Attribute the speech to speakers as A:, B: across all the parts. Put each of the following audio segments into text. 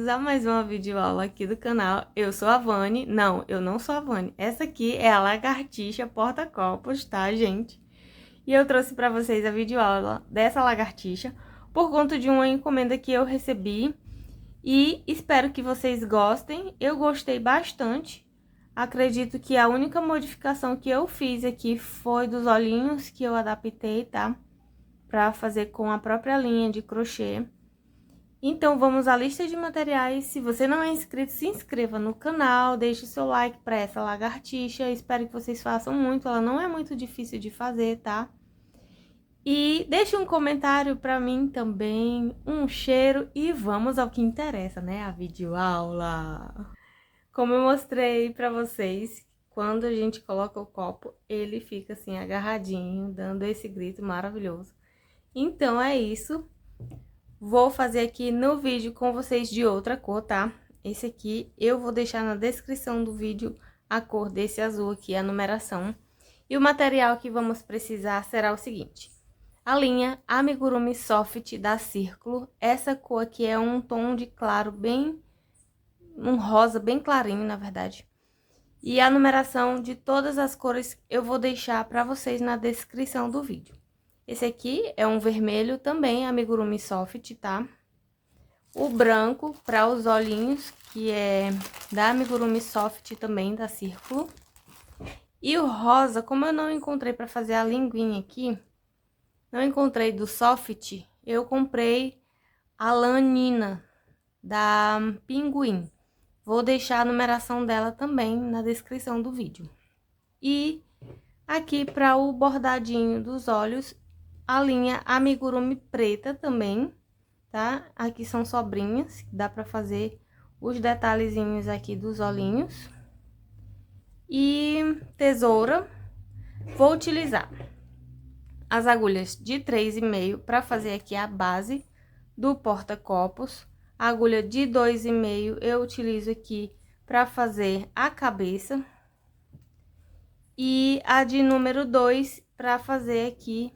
A: bem-vindos a mais uma videoaula aqui do canal. Eu sou a Vani. Não, eu não sou a Vani. Essa aqui é a lagartixa porta-copos, tá, gente? E eu trouxe pra vocês a videoaula dessa lagartixa por conta de uma encomenda que eu recebi. E espero que vocês gostem. Eu gostei bastante. Acredito que a única modificação que eu fiz aqui foi dos olhinhos que eu adaptei, tá? Pra fazer com a própria linha de crochê. Então, vamos à lista de materiais. Se você não é inscrito, se inscreva no canal, deixe o seu like para essa lagartixa. Espero que vocês façam muito, ela não é muito difícil de fazer, tá? E deixe um comentário para mim também, um cheiro e vamos ao que interessa, né? A videoaula. Como eu mostrei para vocês, quando a gente coloca o copo, ele fica assim agarradinho, dando esse grito maravilhoso. Então, é isso. Vou fazer aqui no vídeo com vocês de outra cor, tá? Esse aqui eu vou deixar na descrição do vídeo a cor desse azul aqui, a numeração. E o material que vamos precisar será o seguinte. A linha Amigurumi Soft da Círculo. Essa cor aqui é um tom de claro bem... um rosa bem clarinho, na verdade. E a numeração de todas as cores eu vou deixar pra vocês na descrição do vídeo. Esse aqui é um vermelho também, Amigurumi Soft, tá? O branco para os olhinhos, que é da Amigurumi Soft também, da Círculo. E o rosa, como eu não encontrei para fazer a linguinha aqui, não encontrei do Soft, eu comprei a Lanina, da Pinguim. Vou deixar a numeração dela também na descrição do vídeo. E aqui para o bordadinho dos olhos, a linha Amigurumi preta também, tá? Aqui são sobrinhas, dá pra fazer os detalhezinhos aqui dos olhinhos. E tesoura, vou utilizar as agulhas de 3,5 para fazer aqui a base do porta-copos. A agulha de 2,5 eu utilizo aqui para fazer a cabeça. E a de número 2 para fazer aqui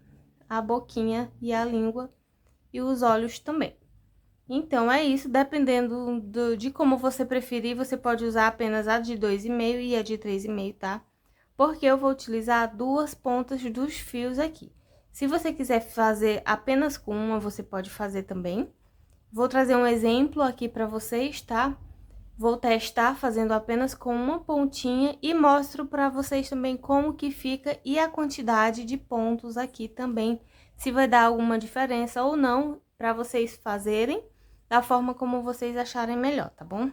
A: a boquinha e a língua e os olhos também. Então, é isso, dependendo de como você preferir, você pode usar apenas a de 2,5 e a de 3,5, tá? Porque eu vou utilizar duas pontas dos fios aqui. Se você quiser fazer apenas com uma, você pode fazer também. Vou trazer um exemplo aqui para vocês, tá? Vou testar fazendo apenas com uma pontinha e mostro para vocês também como que fica e a quantidade de pontos aqui também, se vai dar alguma diferença ou não, para vocês fazerem da forma como vocês acharem melhor, tá bom?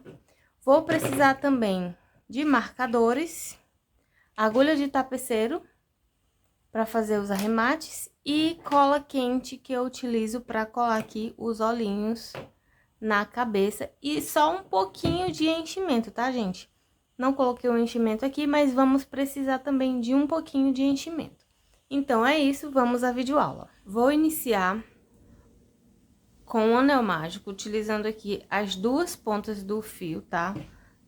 A: Vou precisar também de marcadores, agulha de tapeceiro para fazer os arremates e cola quente que eu utilizo para colar aqui os olhinhos na cabeça e só um pouquinho de enchimento, tá, gente? Não coloquei o enchimento aqui, mas vamos precisar também de um pouquinho de enchimento. Então, é isso, vamos à videoaula. Vou iniciar com o anel mágico, utilizando aqui as duas pontas do fio, tá?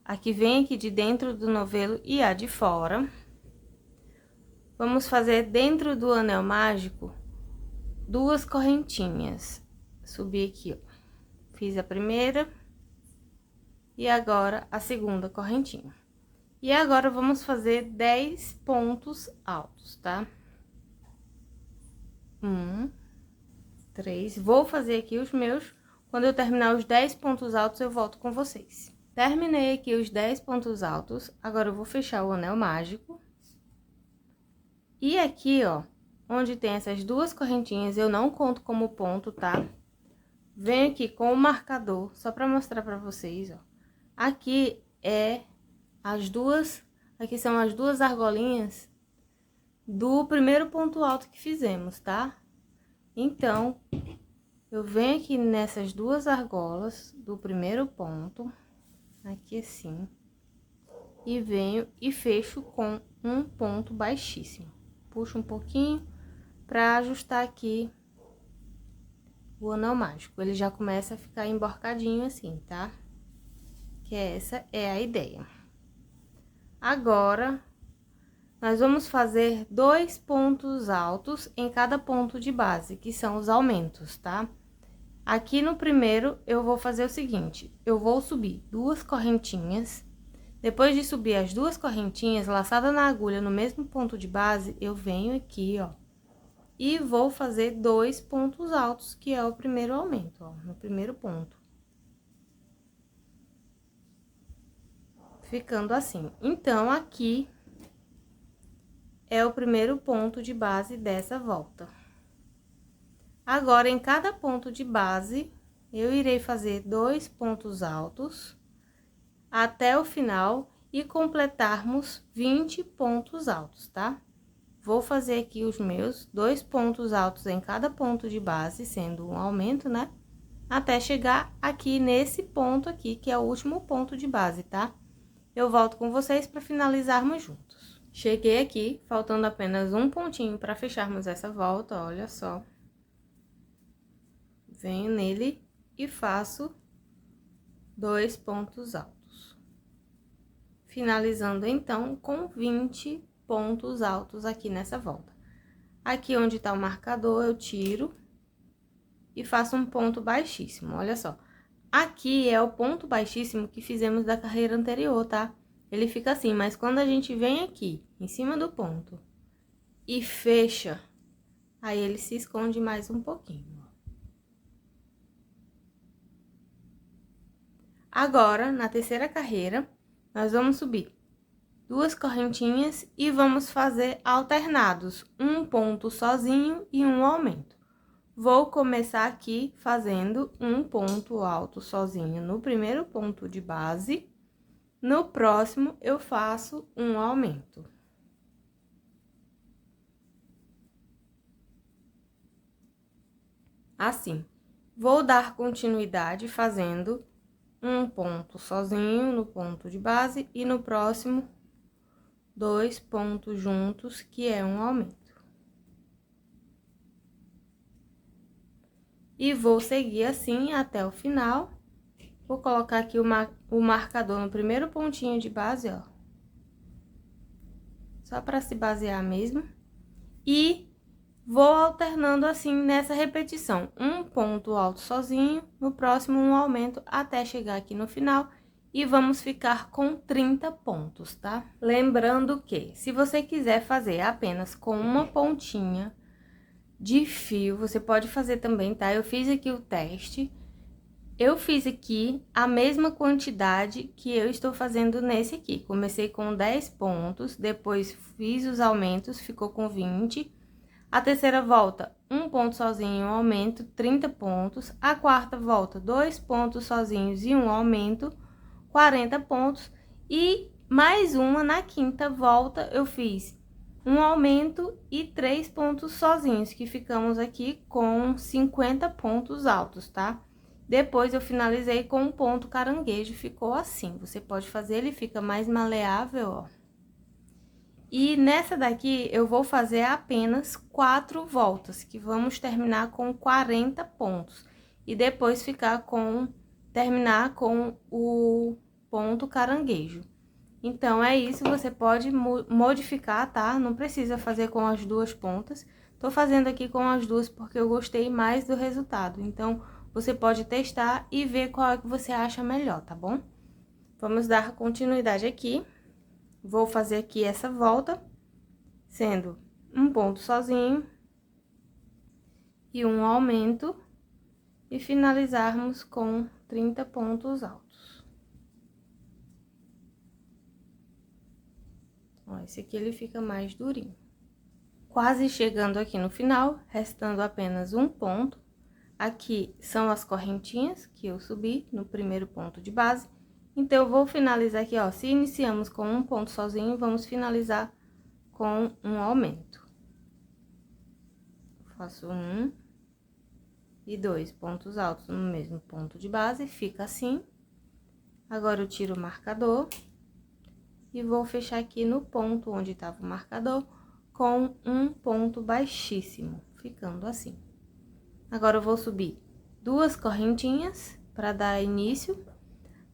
A: Aqui vem aqui de dentro do novelo e a de fora. Vamos fazer dentro do anel mágico duas correntinhas. Subir aqui, ó. Fiz a primeira e agora a segunda correntinha. E agora, vamos fazer 10 pontos altos, tá? 1, 3, vou fazer aqui os meus. Quando eu terminar os 10 pontos altos, eu volto com vocês. Terminei aqui os 10 pontos altos, agora eu vou fechar o anel mágico. E aqui, ó, onde tem essas duas correntinhas, eu não conto como ponto, tá? Venho aqui com o marcador, só pra mostrar pra vocês, ó. Aqui é as duas, aqui são as duas argolinhas do primeiro ponto alto que fizemos, tá? Então, eu venho aqui nessas duas argolas do primeiro ponto, aqui assim, e venho e fecho com um ponto baixíssimo. Puxo um pouquinho pra ajustar aqui o anel mágico, ele já começa a ficar emborcadinho assim, tá? Que essa é a ideia. Agora, nós vamos fazer 2 pontos altos em cada ponto de base, que são os aumentos, tá? Aqui no primeiro, eu vou fazer o seguinte, eu vou subir 2 correntinhas. Depois de subir as 2 correntinhas, laçada na agulha no mesmo ponto de base, eu venho aqui, ó, e vou fazer 2 pontos altos, que é o primeiro aumento, ó, no primeiro ponto. Ficando assim. Então, aqui é o primeiro ponto de base dessa volta. Agora, em cada ponto de base, eu irei fazer 2 pontos altos até o final e completarmos 20 pontos altos, tá? Vou fazer aqui os meus 2 pontos altos em cada ponto de base, sendo um aumento, né? Até chegar aqui nesse ponto aqui, que é o último ponto de base, tá? Eu volto com vocês para finalizarmos juntos. Cheguei aqui, faltando apenas um pontinho para fecharmos essa volta, olha só. Venho nele e faço 2 pontos altos. Finalizando, então, com 20 pontos altos aqui nessa volta. Aqui onde tá o marcador, eu tiro e faço um ponto baixíssimo, olha só. Aqui é o ponto baixíssimo que fizemos da carreira anterior, tá? Ele fica assim, mas quando a gente vem aqui, em cima do ponto, e fecha, aí ele se esconde mais um pouquinho. Agora, na terceira carreira, nós vamos subir 2 correntinhas e vamos fazer alternados, um ponto sozinho e um aumento. Vou começar aqui fazendo um ponto alto sozinho no primeiro ponto de base. No próximo, eu faço um aumento. Assim, vou dar continuidade fazendo um ponto sozinho no ponto de base e no próximo 2 pontos juntos, que é um aumento. E vou seguir assim até o final. Vou colocar aqui o marcador no primeiro pontinho de base, ó. Só para se basear mesmo. E vou alternando assim nessa repetição. Um ponto alto sozinho, no próximo um aumento, até chegar aqui no final. E vamos ficar com 30 pontos, tá? Lembrando que, se você quiser fazer apenas com uma pontinha de fio, você pode fazer também, tá? Eu fiz aqui o teste. Eu fiz aqui a mesma quantidade que eu estou fazendo nesse aqui. Comecei com 10 pontos, depois fiz os aumentos, ficou com 20. A terceira volta, um ponto sozinho, um aumento, 30 pontos. A quarta volta, 2 pontos sozinhos e um aumento, 40 pontos. E mais uma na quinta volta, eu fiz um aumento e 3 pontos sozinhos, que ficamos aqui com 50 pontos altos, tá? Depois, eu finalizei com um ponto caranguejo, ficou assim. Você pode fazer, ele fica mais maleável, ó. E nessa daqui, eu vou fazer apenas 4 voltas, que vamos terminar com 40 pontos. E depois terminar com o ponto caranguejo. Então, é isso, você pode modificar, tá? Não precisa fazer com as 2 pontas. Tô fazendo aqui com as 2 porque eu gostei mais do resultado. Então, você pode testar e ver qual é que você acha melhor, tá bom? Vamos dar continuidade aqui. Vou fazer aqui essa volta, sendo um ponto sozinho e um aumento, e finalizarmos com 30 pontos altos. Ó, esse aqui ele fica mais durinho. Quase chegando aqui no final, restando apenas um ponto. Aqui são as correntinhas que eu subi no primeiro ponto de base. Então, eu vou finalizar aqui, ó. Se iniciamos com um ponto sozinho, vamos finalizar com um aumento. Faço 1 e 2 pontos altos no mesmo ponto de base, fica assim. Agora, eu tiro o marcador e vou fechar aqui no ponto onde estava o marcador com um ponto baixíssimo, ficando assim. Agora, eu vou subir 2 correntinhas para dar início.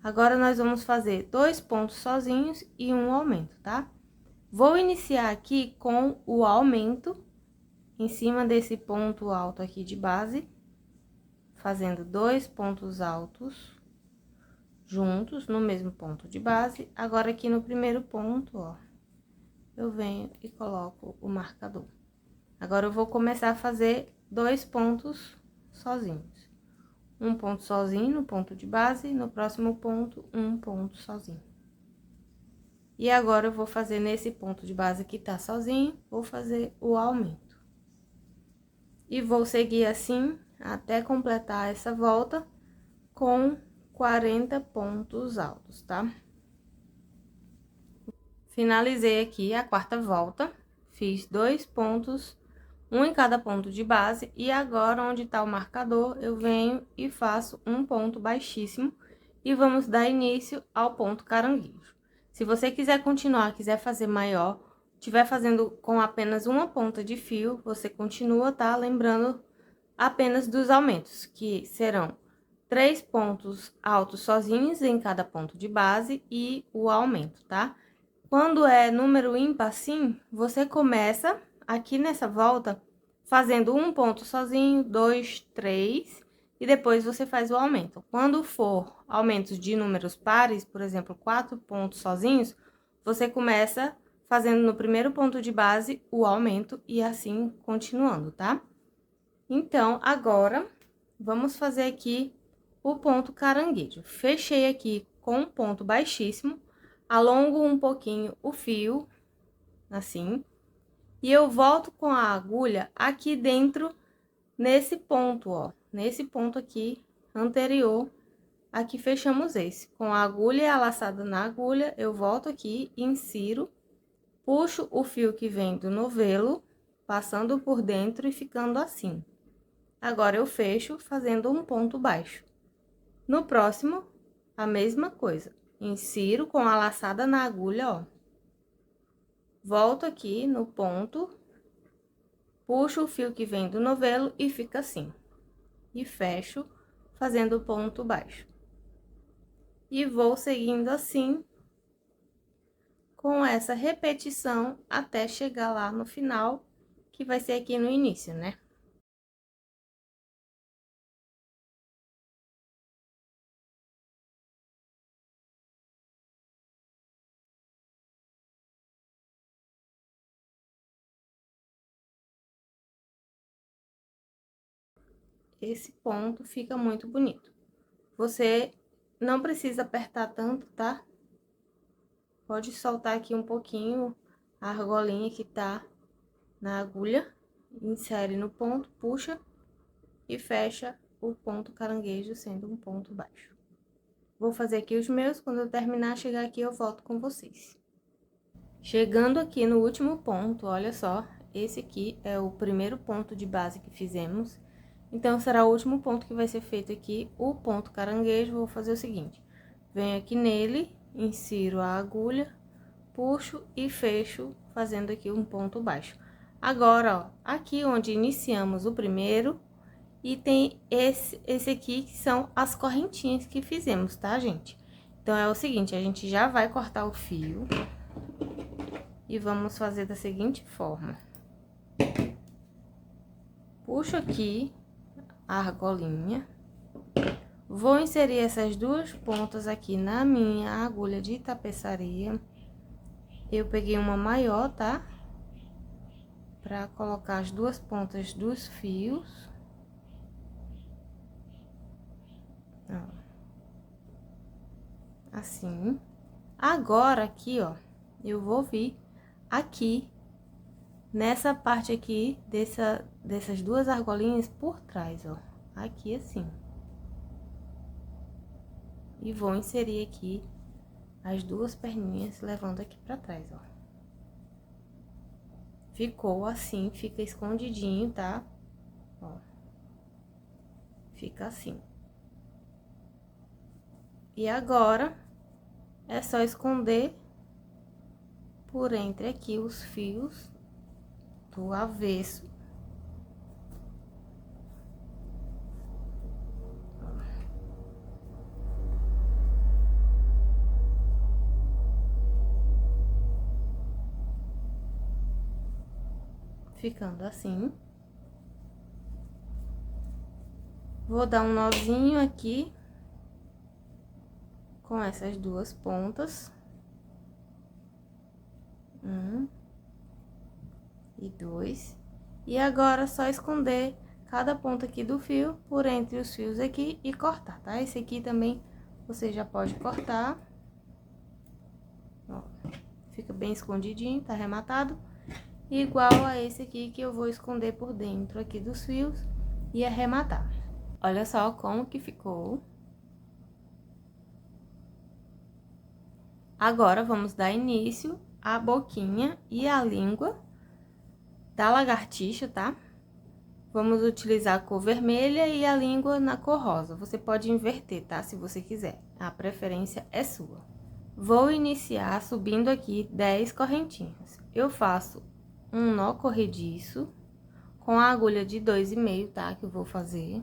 A: Agora, nós vamos fazer 2 pontos sozinhos e um aumento, tá? Vou iniciar aqui com o aumento em cima desse ponto alto aqui de base, fazendo 2 pontos altos juntos no mesmo ponto de base. Agora, aqui no primeiro ponto, ó, eu venho e coloco o marcador. Agora, eu vou começar a fazer 2 pontos sozinhos. Um ponto sozinho no ponto de base, no próximo ponto, um ponto sozinho. E agora, eu vou fazer nesse ponto de base que tá sozinho, vou fazer o aumento. E vou seguir assim até completar essa volta com 40 pontos altos, tá? Finalizei aqui a quarta volta, fiz 2 pontos, um em cada ponto de base, e agora, onde tá o marcador, eu venho e faço um ponto baixíssimo, e vamos dar início ao ponto caranguejo. Se você quiser continuar, quiser fazer maior, tiver fazendo com apenas uma ponta de fio, você continua, tá? Lembrando apenas dos aumentos, que serão 3 pontos altos sozinhos em cada ponto de base e o aumento, tá? Quando é número ímpar assim, você começa aqui nessa volta fazendo um ponto sozinho, 2, 3, e depois você faz o aumento. Quando for aumentos de números pares, por exemplo, 4 pontos sozinhos, você começa fazendo no primeiro ponto de base o aumento e assim continuando, tá? Então, agora, vamos fazer aqui o ponto caranguejo. Fechei aqui com um ponto baixíssimo, alongo um pouquinho o fio, assim, e eu volto com a agulha aqui dentro, nesse ponto, ó, nesse ponto aqui anterior, aqui fechamos esse. Com a agulha laçada na agulha, eu volto aqui, insiro, puxo o fio que vem do novelo, passando por dentro e ficando assim. Agora, eu fecho fazendo um ponto baixo. No próximo, a mesma coisa. Insiro com a laçada na agulha, ó. Volto aqui no ponto, puxo o fio que vem do novelo e fica assim. E fecho fazendo ponto baixo. E vou seguindo assim, com essa repetição, até chegar lá no final, que vai ser aqui no início, né? Esse ponto fica muito bonito. Você não precisa apertar tanto, tá? Pode soltar aqui um pouquinho a argolinha que tá na agulha, insere no ponto, puxa e fecha o ponto caranguejo, sendo um ponto baixo. Vou fazer aqui os meus, quando eu terminar, chegar aqui, eu volto com vocês. Chegando aqui no último ponto, olha só, esse aqui é o primeiro ponto de base que fizemos. Então, será o último ponto que vai ser feito aqui, o ponto caranguejo. Vou fazer o seguinte, venho aqui nele, insiro a agulha, puxo e fecho, fazendo aqui um ponto baixo. Agora, ó, aqui onde iniciamos o primeiro, e tem esse aqui, que são as correntinhas que fizemos, tá, gente? Então, é o seguinte, a gente já vai cortar o fio e vamos fazer da seguinte forma. Puxo aqui a argolinha, vou inserir essas duas pontas aqui na minha agulha de tapeçaria. Eu peguei uma maior, tá? Pra colocar as duas pontas dos fios. Ó. Assim. Agora, aqui, ó, eu vou vir aqui, nessa parte aqui, dessas duas argolinhas por trás, ó. Aqui, assim. E vou inserir aqui as duas perninhas, levando aqui pra trás, ó. Ficou assim, fica escondidinho, tá? Ó. Fica assim. E agora, é só esconder por entre aqui os fios do avesso. Ficando assim. Vou dar um nozinho aqui com essas duas pontas. 1 e 2. E agora, só esconder cada ponta aqui do fio por entre os fios aqui e cortar, tá? Esse aqui também você já pode cortar. Ó, fica bem escondidinho, tá arrematado. Igual a esse aqui que eu vou esconder por dentro aqui dos fios e arrematar. Olha só como que ficou. Agora, vamos dar início à boquinha e à língua da lagartixa, tá? Vamos utilizar a cor vermelha e a língua na cor rosa. Você pode inverter, tá? Se você quiser. A preferência é sua. Vou iniciar subindo aqui 10 correntinhas. Eu faço um nó corrediço com a agulha de 2,5, tá? Que eu vou fazer.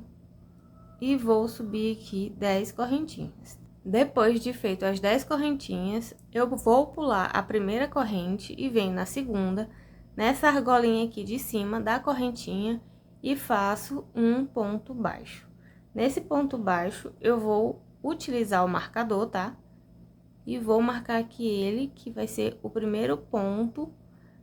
A: E vou subir aqui 10 correntinhas. Depois de feito as 10 correntinhas, eu vou pular a primeira corrente e venho na segunda, nessa argolinha aqui de cima da correntinha, e faço um ponto baixo. Nesse ponto baixo, eu vou utilizar o marcador, tá? E vou marcar aqui ele, que vai ser o primeiro ponto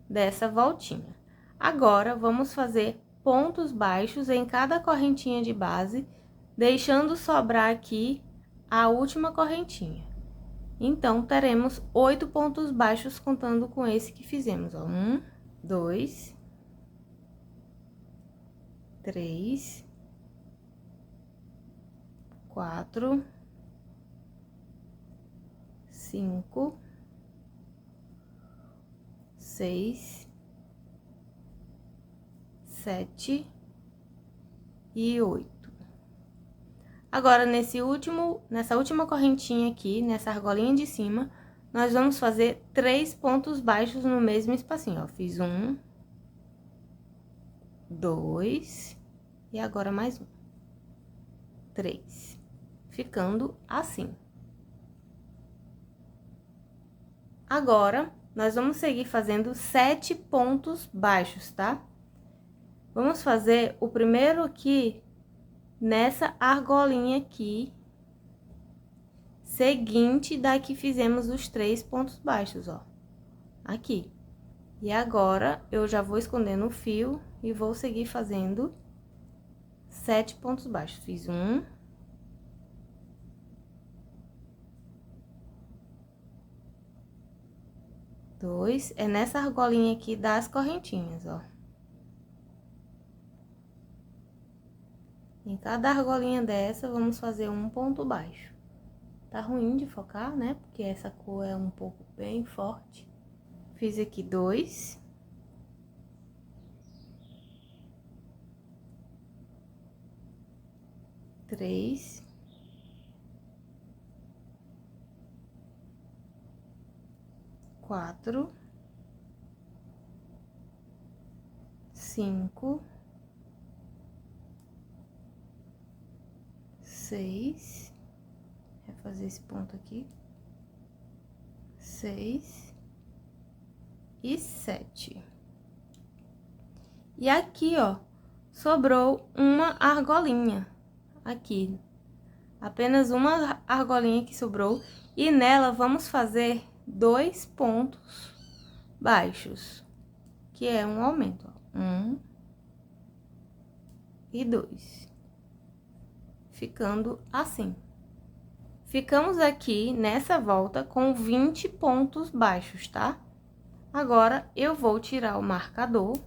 A: dessa voltinha. Agora, vamos fazer pontos baixos em cada correntinha de base, deixando sobrar aqui a última correntinha. Então, teremos 8 pontos baixos contando com esse que fizemos, ó. 1, 2, 3, 4, 5, 6, 7 e 8. Agora, nessa última correntinha aqui, nessa argolinha de cima, nós vamos fazer 3 pontos baixos no mesmo espacinho, ó. Fiz 1, 2, e agora mais um. 3. Ficando assim. Agora, nós vamos seguir fazendo 7 pontos baixos, tá? Vamos fazer o primeiro aqui nessa argolinha aqui, seguinte da que fizemos os 3 pontos baixos, ó. Aqui. E agora, eu já vou escondendo o fio e vou seguir fazendo 7 pontos baixos. Fiz 1, 2, é nessa argolinha aqui das correntinhas, ó. Em cada argolinha dessa, vamos fazer um ponto baixo. Tá ruim de focar, né? Porque essa cor é um pouco bem forte. Fiz aqui 2. 3. 4. 5. 6. Vou fazer esse ponto aqui. 6 e 7. E aqui, ó, sobrou uma argolinha aqui. Apenas uma argolinha que sobrou. E nela, vamos fazer 2 pontos baixos, que é um aumento, ó. 1 e 2. Ficando assim. Ficamos aqui nessa volta com 20 pontos baixos, tá? Agora, eu vou tirar o marcador.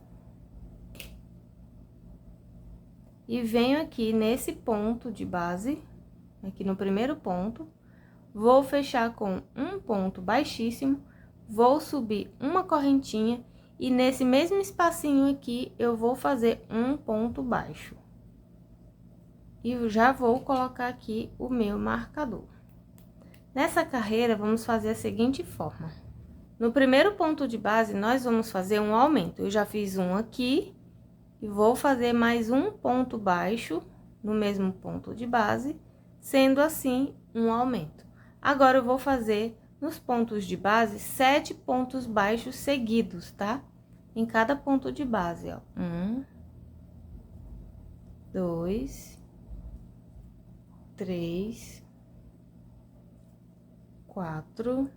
A: E venho aqui nesse ponto de base, aqui no primeiro ponto, vou fechar com um ponto baixíssimo, vou subir uma correntinha e nesse mesmo espacinho aqui, eu vou fazer um ponto baixo. E eu já vou colocar aqui o meu marcador. Nessa carreira, vamos fazer a seguinte forma. No primeiro ponto de base, nós vamos fazer um aumento. Eu já fiz um aqui e vou fazer mais um ponto baixo no mesmo ponto de base, sendo assim um aumento. Agora, eu vou fazer nos pontos de base 7 pontos baixos seguidos, tá? Em cada ponto de base, ó. 1, 2, 3, 4,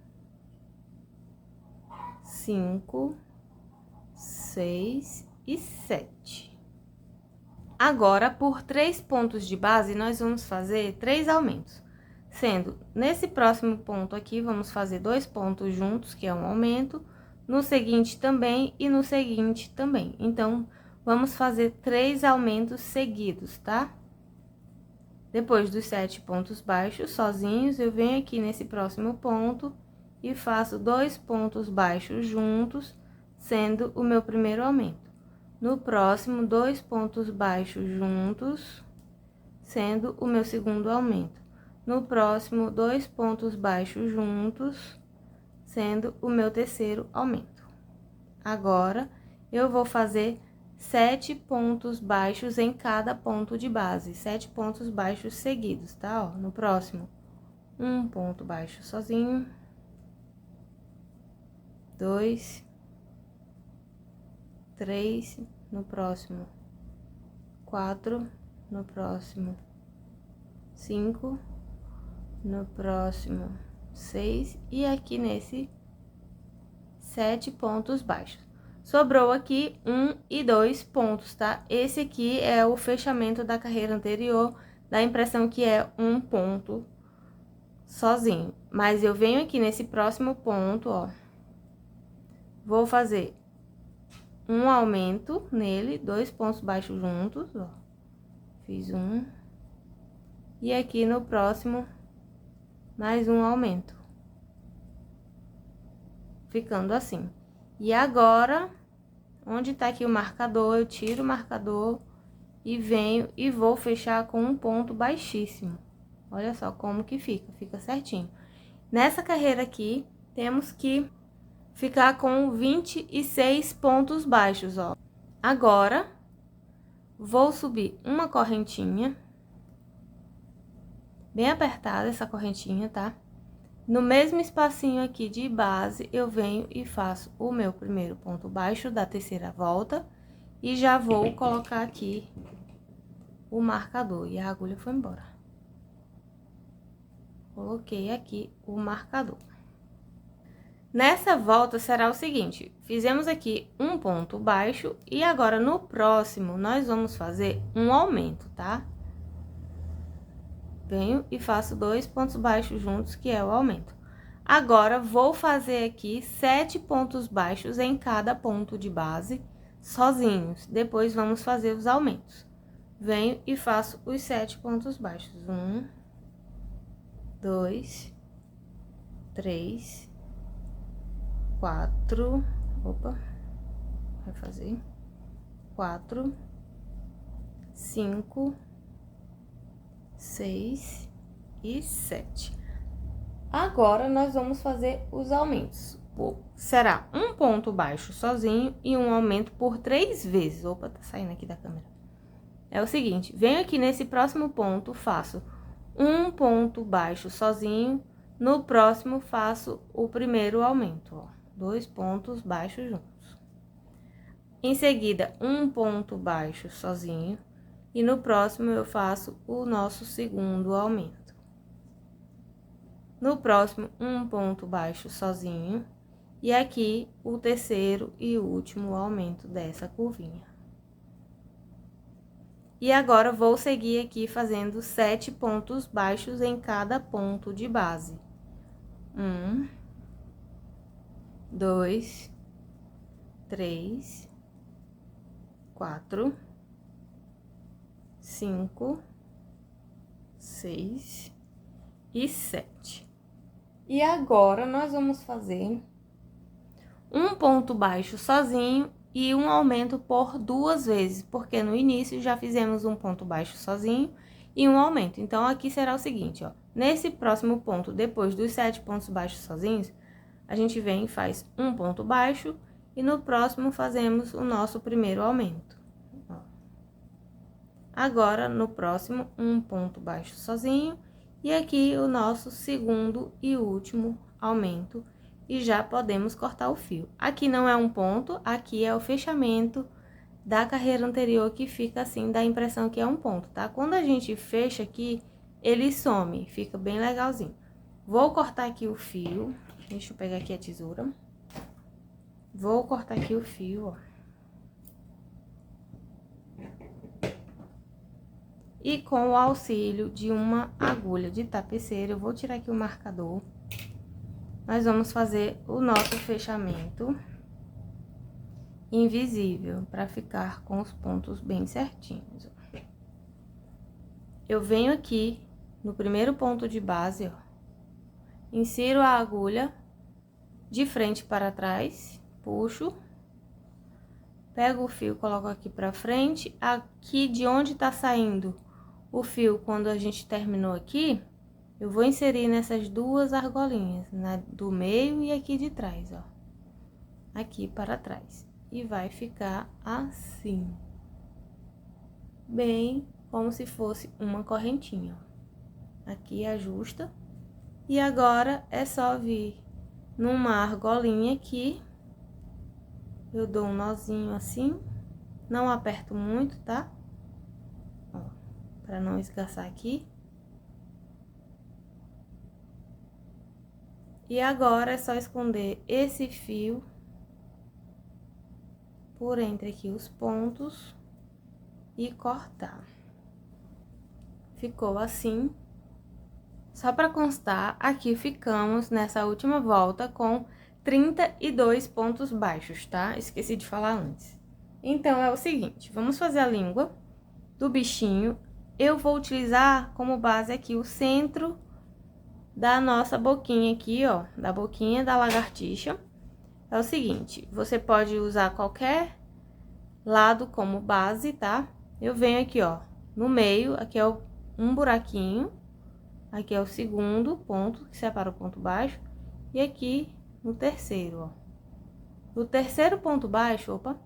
A: 5, 6 e 7. Agora, por 3 pontos de base, nós vamos fazer 3 aumentos. Sendo, nesse próximo ponto aqui, vamos fazer 2 pontos juntos, que é um aumento, no seguinte também e no seguinte também. Então, vamos fazer 3 aumentos seguidos, tá? Depois dos 7 pontos baixos sozinhos, eu venho aqui nesse próximo ponto e faço 2 pontos baixos juntos, sendo o meu primeiro aumento. No próximo, 2 pontos baixos juntos, sendo o meu segundo aumento. No próximo, 2 pontos baixos juntos, sendo o meu terceiro aumento. Agora, eu vou fazer 7 pontos baixos em cada ponto de base, 7 pontos baixos seguidos, tá? Ó, no próximo, 1 ponto baixo sozinho, 2, 3, no próximo, 4, no próximo, 5, no próximo, 6 e aqui nesse 7 pontos baixos. Sobrou aqui 1 e 2 pontos, tá? Esse aqui é o fechamento da carreira anterior, dá a impressão que é um ponto sozinho. Mas eu venho aqui nesse próximo ponto, ó, vou fazer um aumento nele, 2 pontos baixos juntos, ó. Fiz um. E aqui no próximo, mais um aumento. Ficando assim. E agora, onde tá aqui o marcador, eu tiro o marcador e venho e vou fechar com um ponto baixíssimo. Olha só como que fica certinho. Nessa carreira aqui, temos que ficar com 26 pontos baixos, ó. Agora, vou subir uma correntinha, bem apertada essa correntinha, tá? No mesmo espacinho aqui de base, eu venho e faço o meu primeiro ponto baixo da terceira volta e já vou colocar aqui o marcador. E a agulha foi embora. Coloquei aqui o marcador. Nessa volta será o seguinte, fizemos aqui um ponto baixo e agora no próximo nós vamos fazer um aumento, tá? Venho e faço 2 pontos baixos juntos, que é o aumento. Agora, vou fazer aqui 7 pontos baixos em cada ponto de base, sozinhos. Depois, vamos fazer os aumentos. Venho e faço os 7 pontos baixos. 1, 2, 3, 4, opa, vai fazer 4, 5, 6 e 7. Agora, nós vamos fazer os aumentos. Será um ponto baixo sozinho e um aumento por 3 vezes. Opa, tá saindo aqui da câmera. É o seguinte, venho aqui nesse próximo ponto, faço um ponto baixo sozinho. No próximo, faço o primeiro aumento, ó. 2 pontos baixos juntos. Em seguida, um ponto baixo sozinho. E no próximo, eu faço o nosso segundo aumento. No próximo, um ponto baixo sozinho. E aqui, o terceiro e último aumento dessa curvinha. E agora, vou seguir aqui fazendo 7 pontos baixos em cada ponto de base. 1, 2, 3, 4, 5, 6 e 7. E agora, nós vamos fazer um ponto baixo sozinho e um aumento por 2 vezes, porque no início já fizemos um ponto baixo sozinho e um aumento. Então, aqui será o seguinte, ó. Nesse próximo ponto, depois dos 7 pontos baixos sozinhos, a gente vem e faz um ponto baixo e no próximo fazemos o nosso primeiro aumento. Ó. Agora, no próximo, um ponto baixo sozinho e aqui o nosso segundo e último aumento. E já podemos cortar o fio. Aqui não é um ponto, aqui é o fechamento da carreira anterior que fica assim, dá a impressão que é um ponto, tá? Quando a gente fecha aqui, ele some, fica bem legalzinho. Vou cortar aqui o fio, deixa eu pegar aqui a tesoura. Vou cortar aqui o fio, ó. E com o auxílio de uma agulha de tapeceira, eu vou tirar aqui o marcador. Nós vamos fazer o nosso fechamento invisível, para ficar com os pontos bem certinhos. Eu venho aqui no primeiro ponto de base, ó. Insiro a agulha de frente para trás, puxo. Pego o fio, coloco aqui pra frente. Aqui de onde tá saindo o fio, quando a gente terminou aqui, eu vou inserir nessas duas argolinhas, do meio e aqui de trás, ó. Aqui para trás. E vai ficar assim. Bem como se fosse uma correntinha, ó. Aqui ajusta. E agora é só vir numa argolinha aqui. Eu dou um nozinho assim, não aperto muito, tá? Ó, pra não esgarçar aqui. E agora é só esconder esse fio por entre aqui os pontos e cortar. Ficou assim. Só pra constar, aqui ficamos nessa última volta com 32 pontos baixos, tá? Esqueci de falar antes. Então, é o seguinte, vamos fazer a língua do bichinho. Eu vou utilizar como base aqui o centro da nossa boquinha aqui, ó, da boquinha da lagartixa. É o seguinte, você pode usar qualquer lado como base, tá? Eu venho aqui, ó, no meio, aqui é um buraquinho, aqui é o segundo ponto, que separa o ponto baixo, e aqui no terceiro, ó. No terceiro ponto baixo, opa,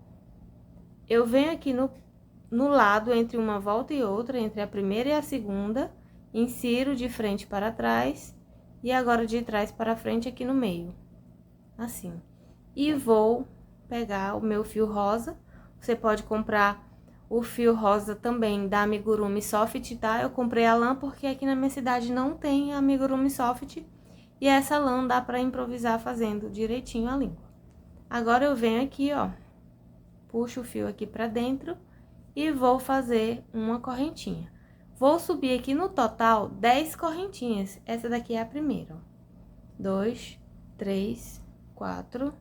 A: eu venho aqui no lado, entre uma volta e outra, entre a primeira e a segunda, insiro de frente para trás, e agora de trás para frente aqui no meio, assim. E vou pegar o meu fio rosa, você pode comprar o fio rosa também da Amigurumi Soft, tá? Eu comprei a lã porque aqui na minha cidade não tem Amigurumi Soft, e essa lã dá pra improvisar fazendo direitinho a língua. Agora eu venho aqui, ó, puxo o fio aqui pra dentro e vou fazer uma correntinha. Vou subir aqui no total 10 correntinhas, essa daqui é a primeira, ó. 2, 3, 4,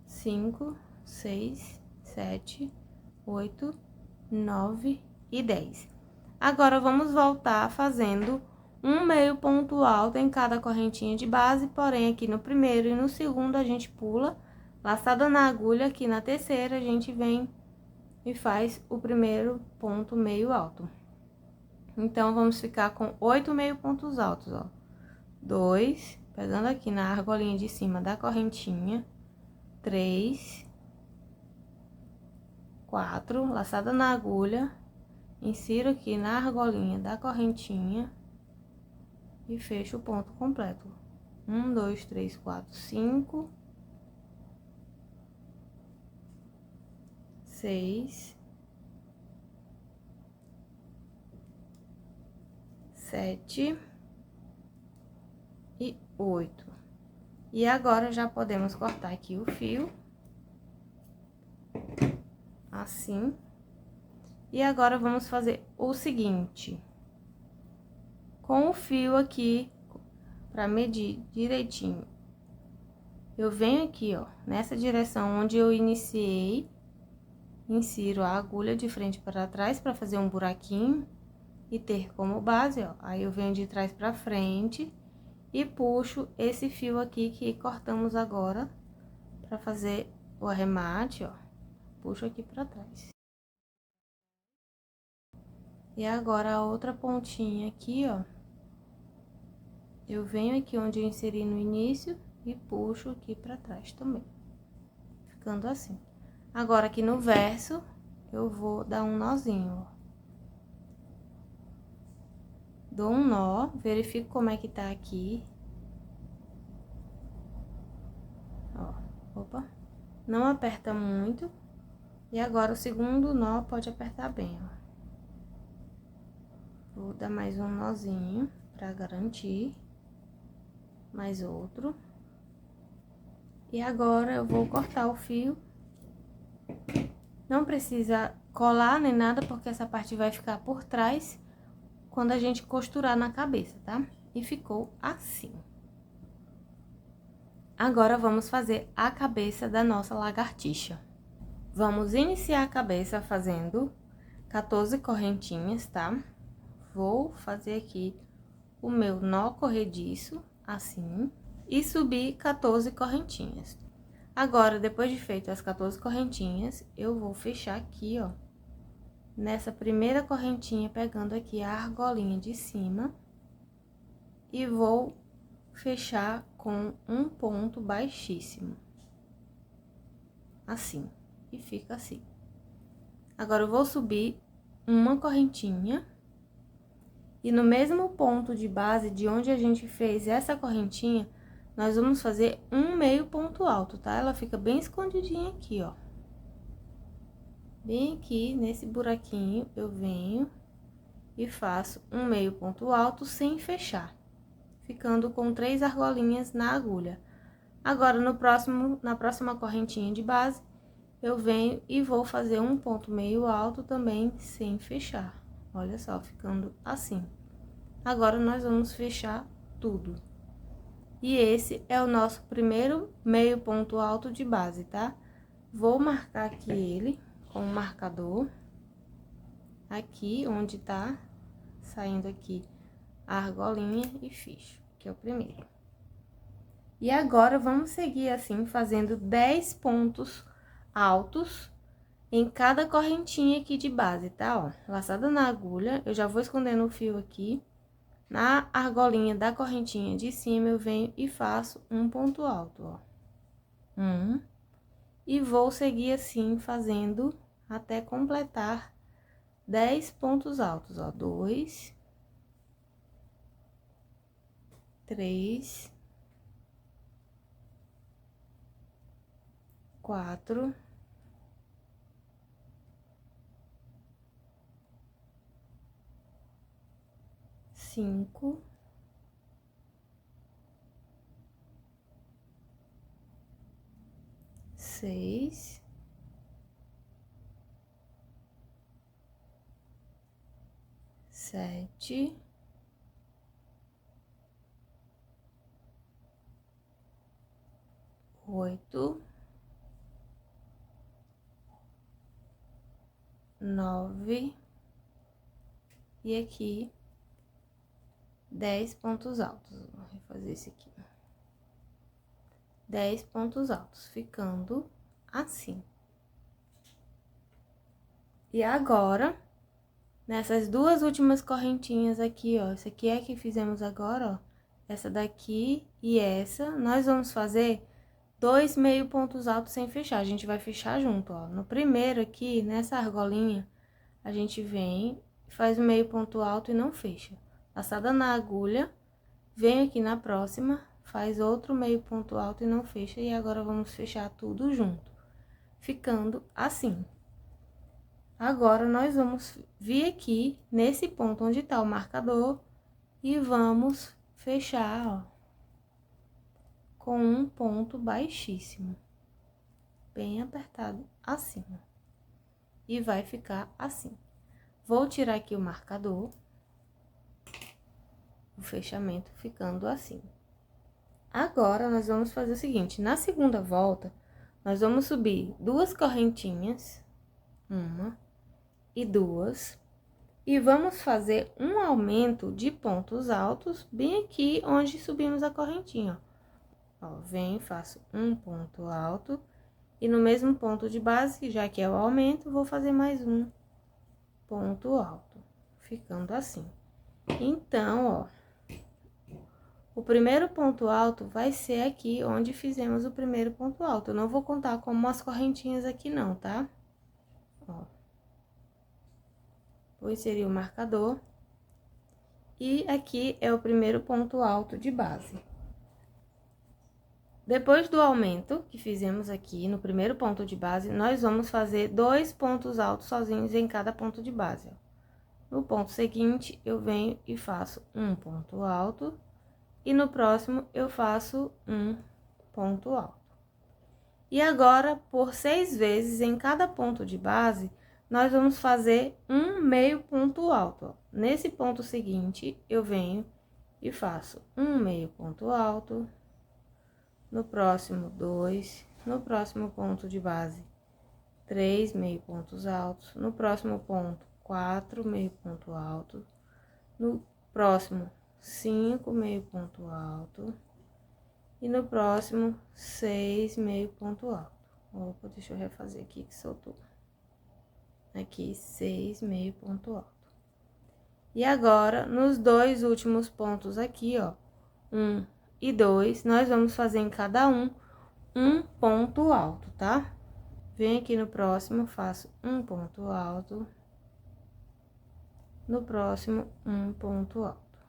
A: 5, 6, 7, 8, 9 e 10. Agora, vamos voltar fazendo um meio ponto alto em cada correntinha de base, porém, aqui no primeiro e no segundo a gente pula, laçada na agulha, aqui na terceira a gente vem e faz o primeiro ponto meio alto. Então, vamos ficar com 8 meio pontos altos, ó. 2, pegando aqui na argolinha de cima da correntinha, 3, 4, laçada na agulha, insiro aqui na argolinha da correntinha e fecho o ponto completo. 1, 2, 3, 4, 5, 6, 7 e 8. E agora já podemos cortar aqui o fio, assim. E agora vamos fazer o seguinte, com o fio aqui, pra medir direitinho, eu venho aqui, ó, nessa direção onde eu iniciei, insiro a agulha de frente para trás pra fazer um buraquinho e ter como base, ó. Aí eu venho de trás pra frente e puxo esse fio aqui que cortamos agora pra fazer o arremate, ó. Puxo aqui pra trás. E agora, a outra pontinha aqui, ó, eu venho aqui onde eu inseri no início e puxo aqui pra trás também, ficando assim. Agora, aqui no verso, eu vou dar um nozinho, ó. Dou um nó, verifico como é que tá aqui. Ó, opa, não aperta muito. E agora, o segundo nó pode apertar bem, ó. Vou dar mais um nozinho. pra garantir. Mais outro. E agora eu vou cortar o fio. Não precisa colar nem nada, porque essa parte vai ficar por trás quando a gente costurar na cabeça, tá? E ficou assim. Agora, vamos fazer a cabeça da nossa lagartixa. Vamos iniciar a cabeça fazendo 14 correntinhas, tá? Vou fazer aqui o meu nó corrediço, assim, e subir 14 correntinhas. Agora, depois de feito as 14 correntinhas, eu vou fechar aqui, ó, nessa primeira correntinha, pegando aqui a argolinha de cima, e vou fechar com um ponto baixíssimo, assim, e fica assim. Agora, eu vou subir uma correntinha, e no mesmo ponto de base de onde a gente fez essa correntinha, nós vamos fazer um meio ponto alto, tá? Ela fica bem escondidinha aqui, ó. Bem aqui, nesse buraquinho, eu venho e faço um meio ponto alto sem fechar, ficando com 3 argolinhas na agulha. Agora, na próxima correntinha de base, eu venho e vou fazer um ponto meio alto também sem fechar. Olha só, ficando assim. Agora, nós vamos fechar tudo. E esse é o nosso primeiro meio ponto alto de base, tá? Vou marcar aqui ele com o marcador. Aqui, onde tá saindo aqui a argolinha e fecho, que é o primeiro. E agora, vamos seguir assim, fazendo 10 pontos altos em cada correntinha aqui de base, tá? Ó, laçada na agulha, eu já vou escondendo o fio aqui. Na argolinha da correntinha de cima, eu venho e faço um ponto alto, ó. E vou seguir assim, fazendo até completar 10 pontos altos, ó. 2, 3, 4, 5, 6, 7, 8, 9 e aqui 10 pontos altos. Vou refazer esse aqui. 10 pontos altos, ficando assim. E agora, nessas duas últimas correntinhas aqui, ó, essa aqui é a que fizemos agora, ó, essa daqui e essa, nós vamos fazer 2 meio pontos altos sem fechar, a gente vai fechar junto, ó. No primeiro aqui, nessa argolinha, a gente vem, faz o meio ponto alto e não fecha. Laçada na agulha, vem aqui na próxima, faz outro meio ponto alto e não fecha, e agora vamos fechar tudo junto, ficando assim. Agora, nós vamos vir aqui, nesse ponto onde tá o marcador, e vamos fechar, ó, com um ponto baixíssimo, bem apertado assim, ó. E vai ficar assim. Vou tirar aqui o marcador, o fechamento ficando assim. Agora, nós vamos fazer o seguinte, na segunda volta, nós vamos subir 2 correntinhas, uma e 2, e vamos fazer um aumento de pontos altos bem aqui onde subimos a correntinha, ó. Ó, venho, faço um ponto alto, e no mesmo ponto de base, já que é o aumento, vou fazer mais um ponto alto, ficando assim. Então, ó, o primeiro ponto alto vai ser aqui onde fizemos o primeiro ponto alto. Eu não vou contar como as correntinhas aqui não, tá? Ó. Vou inserir o marcador. E aqui é o primeiro ponto alto de base. Depois do aumento que fizemos aqui no primeiro ponto de base, nós vamos fazer 2 pontos altos sozinhos em cada ponto de base, ó. No ponto seguinte, eu venho e faço um ponto alto. E no próximo, eu faço um ponto alto. E agora, por 6 vezes em cada ponto de base, nós vamos fazer um meio ponto alto, ó. Nesse ponto seguinte, eu venho e faço um meio ponto alto. No próximo, 2. No próximo ponto de base, 3 meio pontos altos. No próximo ponto, 4 meio ponto alto. No próximo, 5 meio ponto alto. E no próximo, 6 meio ponto alto. Opa, deixa eu refazer aqui que soltou. Aqui, 6 meio ponto alto. E agora, nos 2 últimos pontos aqui, ó, 1 e 2, nós vamos fazer em cada um ponto alto, tá? Vem aqui no próximo, faço um ponto alto. No próximo, um ponto alto.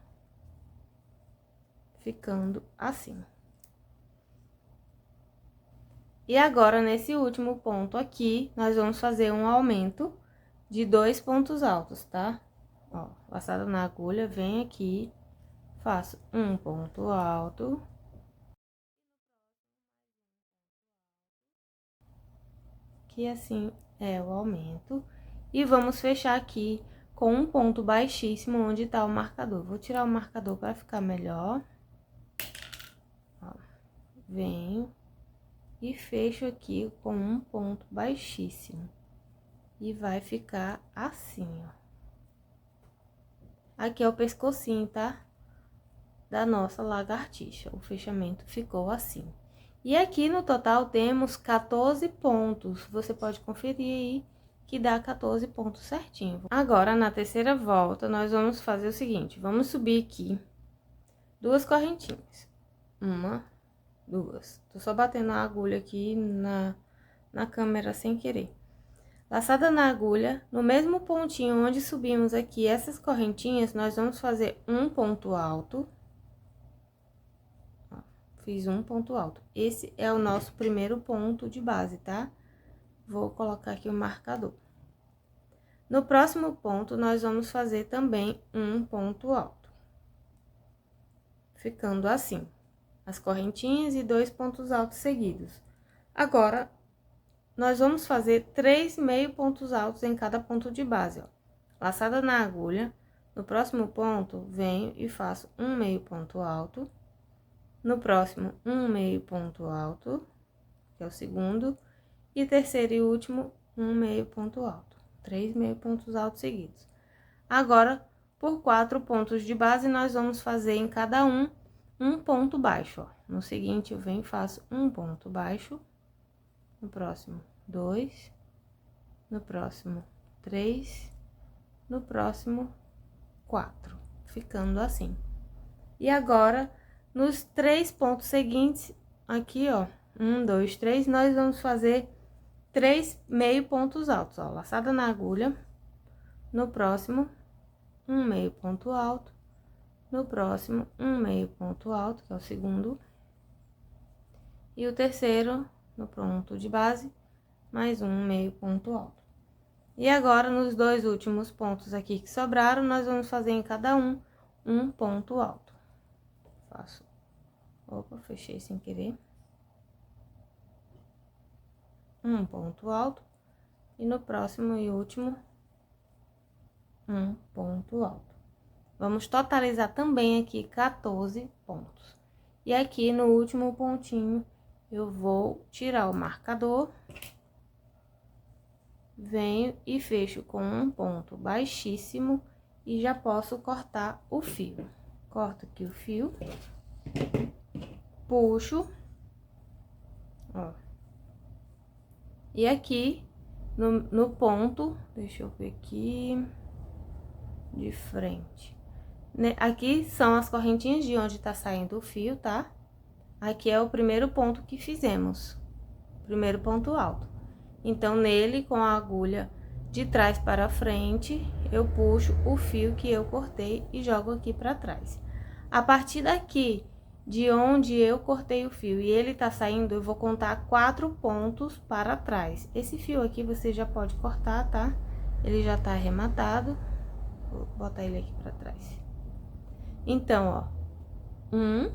A: Ficando assim. E agora, nesse último ponto aqui, nós vamos fazer um aumento de 2 pontos altos, tá? Ó, laçada na agulha, vem aqui, faço um ponto alto. Que assim é o aumento. E vamos fechar aqui com um ponto baixíssimo onde tá o marcador. Vou tirar o marcador para ficar melhor. Ó, venho e fecho aqui com um ponto baixíssimo. E vai ficar assim, ó. Aqui é o pescocinho, tá? Da nossa lagartixa. O fechamento ficou assim. E aqui no total temos 14 pontos. Você pode conferir aí que dá 14 pontos certinho. Agora, na terceira volta, nós vamos fazer o seguinte. Vamos subir aqui 2 correntinhas. 1, 2. Tô só batendo a agulha aqui na câmera sem querer. Laçada na agulha, no mesmo pontinho onde subimos aqui essas correntinhas, nós vamos fazer um ponto alto. Ó, fiz um ponto alto. Esse é o nosso primeiro ponto de base, tá? Vou colocar aqui o marcador. No próximo ponto, nós vamos fazer também um ponto alto. Ficando assim, as correntinhas e 2 pontos altos seguidos. Agora, nós vamos fazer 3 meio pontos altos em cada ponto de base, ó. Laçada na agulha, no próximo ponto, venho e faço um meio ponto alto. No próximo, um meio ponto alto, que é o segundo. E terceiro e último, um meio ponto alto. 3 meio pontos altos seguidos. Agora, por 4 pontos de base, nós vamos fazer em cada um ponto baixo, ó. No seguinte, eu venho e faço um ponto baixo. No próximo, 2. No próximo, 3. No próximo, 4. Ficando assim. E agora, nos 3 pontos seguintes, aqui, ó, 1, 2, 3, nós vamos fazer 3 meio pontos altos, ó, laçada na agulha. No próximo, um meio ponto alto. No próximo, um meio ponto alto, que é o segundo. E o terceiro, no ponto de base, mais um meio ponto alto. E agora, nos 2 últimos pontos aqui que sobraram, nós vamos fazer em cada um ponto alto. Faço. Opa, fechei sem querer. Um ponto alto. E no próximo e último, um ponto alto. Vamos totalizar também aqui 14 pontos. E aqui no último pontinho, eu vou tirar o marcador. Venho e fecho com um ponto baixíssimo e já posso cortar o fio. Corto aqui o fio, puxo, ó. E aqui, no ponto, deixa eu ver aqui, de frente. Aqui são as correntinhas de onde tá saindo o fio, tá? Aqui é o primeiro ponto que fizemos, primeiro ponto alto. Então, nele, com a agulha de trás para frente, eu puxo o fio que eu cortei e jogo aqui para trás. A partir daqui, de onde eu cortei o fio e ele tá saindo, eu vou contar 4 pontos para trás. Esse fio aqui você já pode cortar, tá? Ele já tá arrematado. Vou botar ele aqui pra trás. Então, ó, 1,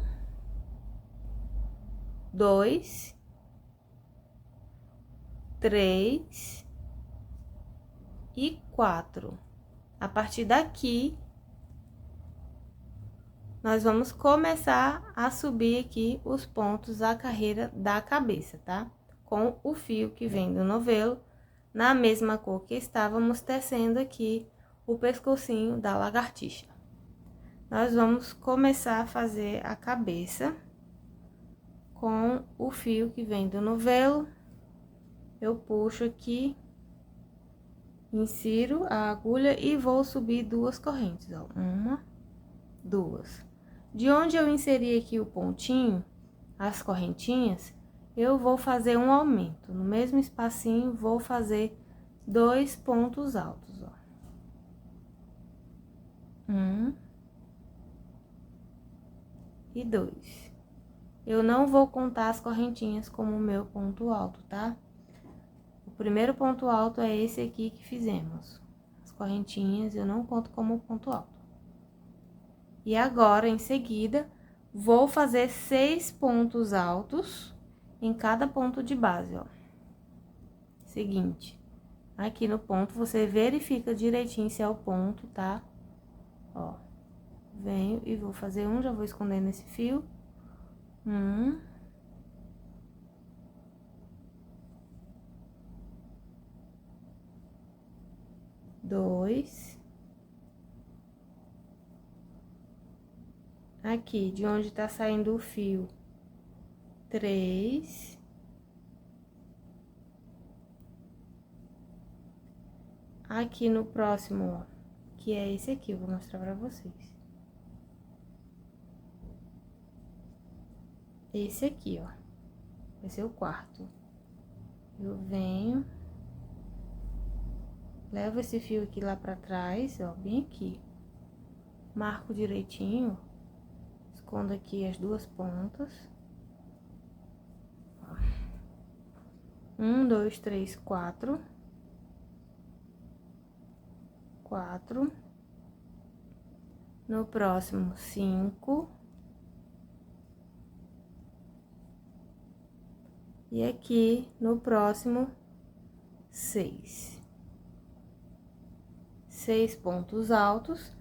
A: 2, 3 e 4. A partir daqui, nós vamos começar a subir aqui os pontos da carreira da cabeça, tá? Com o fio que vem do novelo, na mesma cor que estávamos tecendo aqui o pescocinho da lagartixa. Nós vamos começar a fazer a cabeça com o fio que vem do novelo. Eu puxo aqui, insiro a agulha e vou subir 2 correntes, ó. 1, 2. De onde eu inseri aqui o pontinho, as correntinhas, eu vou fazer um aumento. No mesmo espacinho, vou fazer 2 pontos altos, ó. 1 e 2. Eu não vou contar as correntinhas como o meu ponto alto, tá? O primeiro ponto alto é esse aqui que fizemos. As correntinhas eu não conto como ponto alto. E agora, em seguida, vou fazer 6 pontos altos em cada ponto de base, ó. Seguinte, aqui no ponto, você verifica direitinho se é o ponto, tá? Ó, venho e vou fazer um, já vou esconder nesse fio. 1. 2. Aqui, de onde tá saindo o fio, 3. Aqui no próximo, ó, que é esse aqui, eu vou mostrar pra vocês. Esse aqui, ó, vai ser o quarto. Eu venho, levo esse fio aqui lá pra trás, ó, bem aqui. Marco direitinho, escondo aqui as 2 pontas. 1, 2, 3, 4. 4. No próximo, 5. E aqui, no próximo, 6. 6 pontos altos.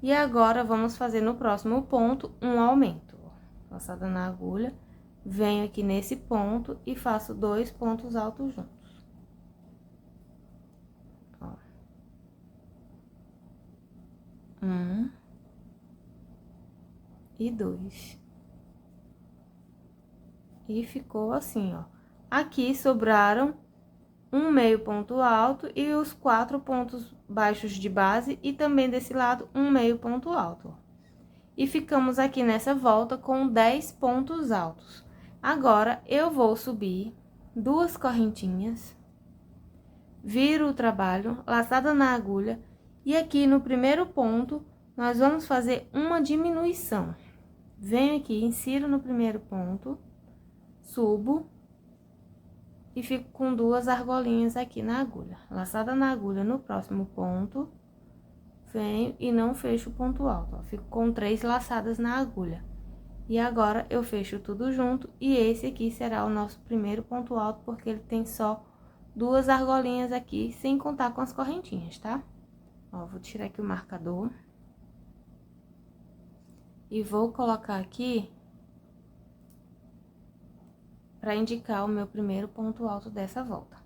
A: E agora, vamos fazer no próximo ponto um aumento. Passada na agulha, venho aqui nesse ponto e faço 2 pontos altos juntos. Ó. 1 e 2. E ficou assim, ó. Aqui sobraram um meio ponto alto e os 4 pontos baixos de base, e também desse lado um meio ponto alto, ó. E ficamos aqui nessa volta com 10 pontos altos. Agora, eu vou subir 2 correntinhas, viro o trabalho, laçada na agulha, e aqui no primeiro ponto, nós vamos fazer uma diminuição. Venho aqui, insiro no primeiro ponto, subo e fico com 2 argolinhas aqui na agulha. Laçada na agulha no próximo ponto, venho e não fecho o ponto alto, ó. Fico com 3 laçadas na agulha. E agora, eu fecho tudo junto, e esse aqui será o nosso primeiro ponto alto, porque ele tem só 2 argolinhas aqui, sem contar com as correntinhas, tá? Ó, vou tirar aqui o marcador. E vou colocar aqui para indicar o meu primeiro ponto alto dessa volta.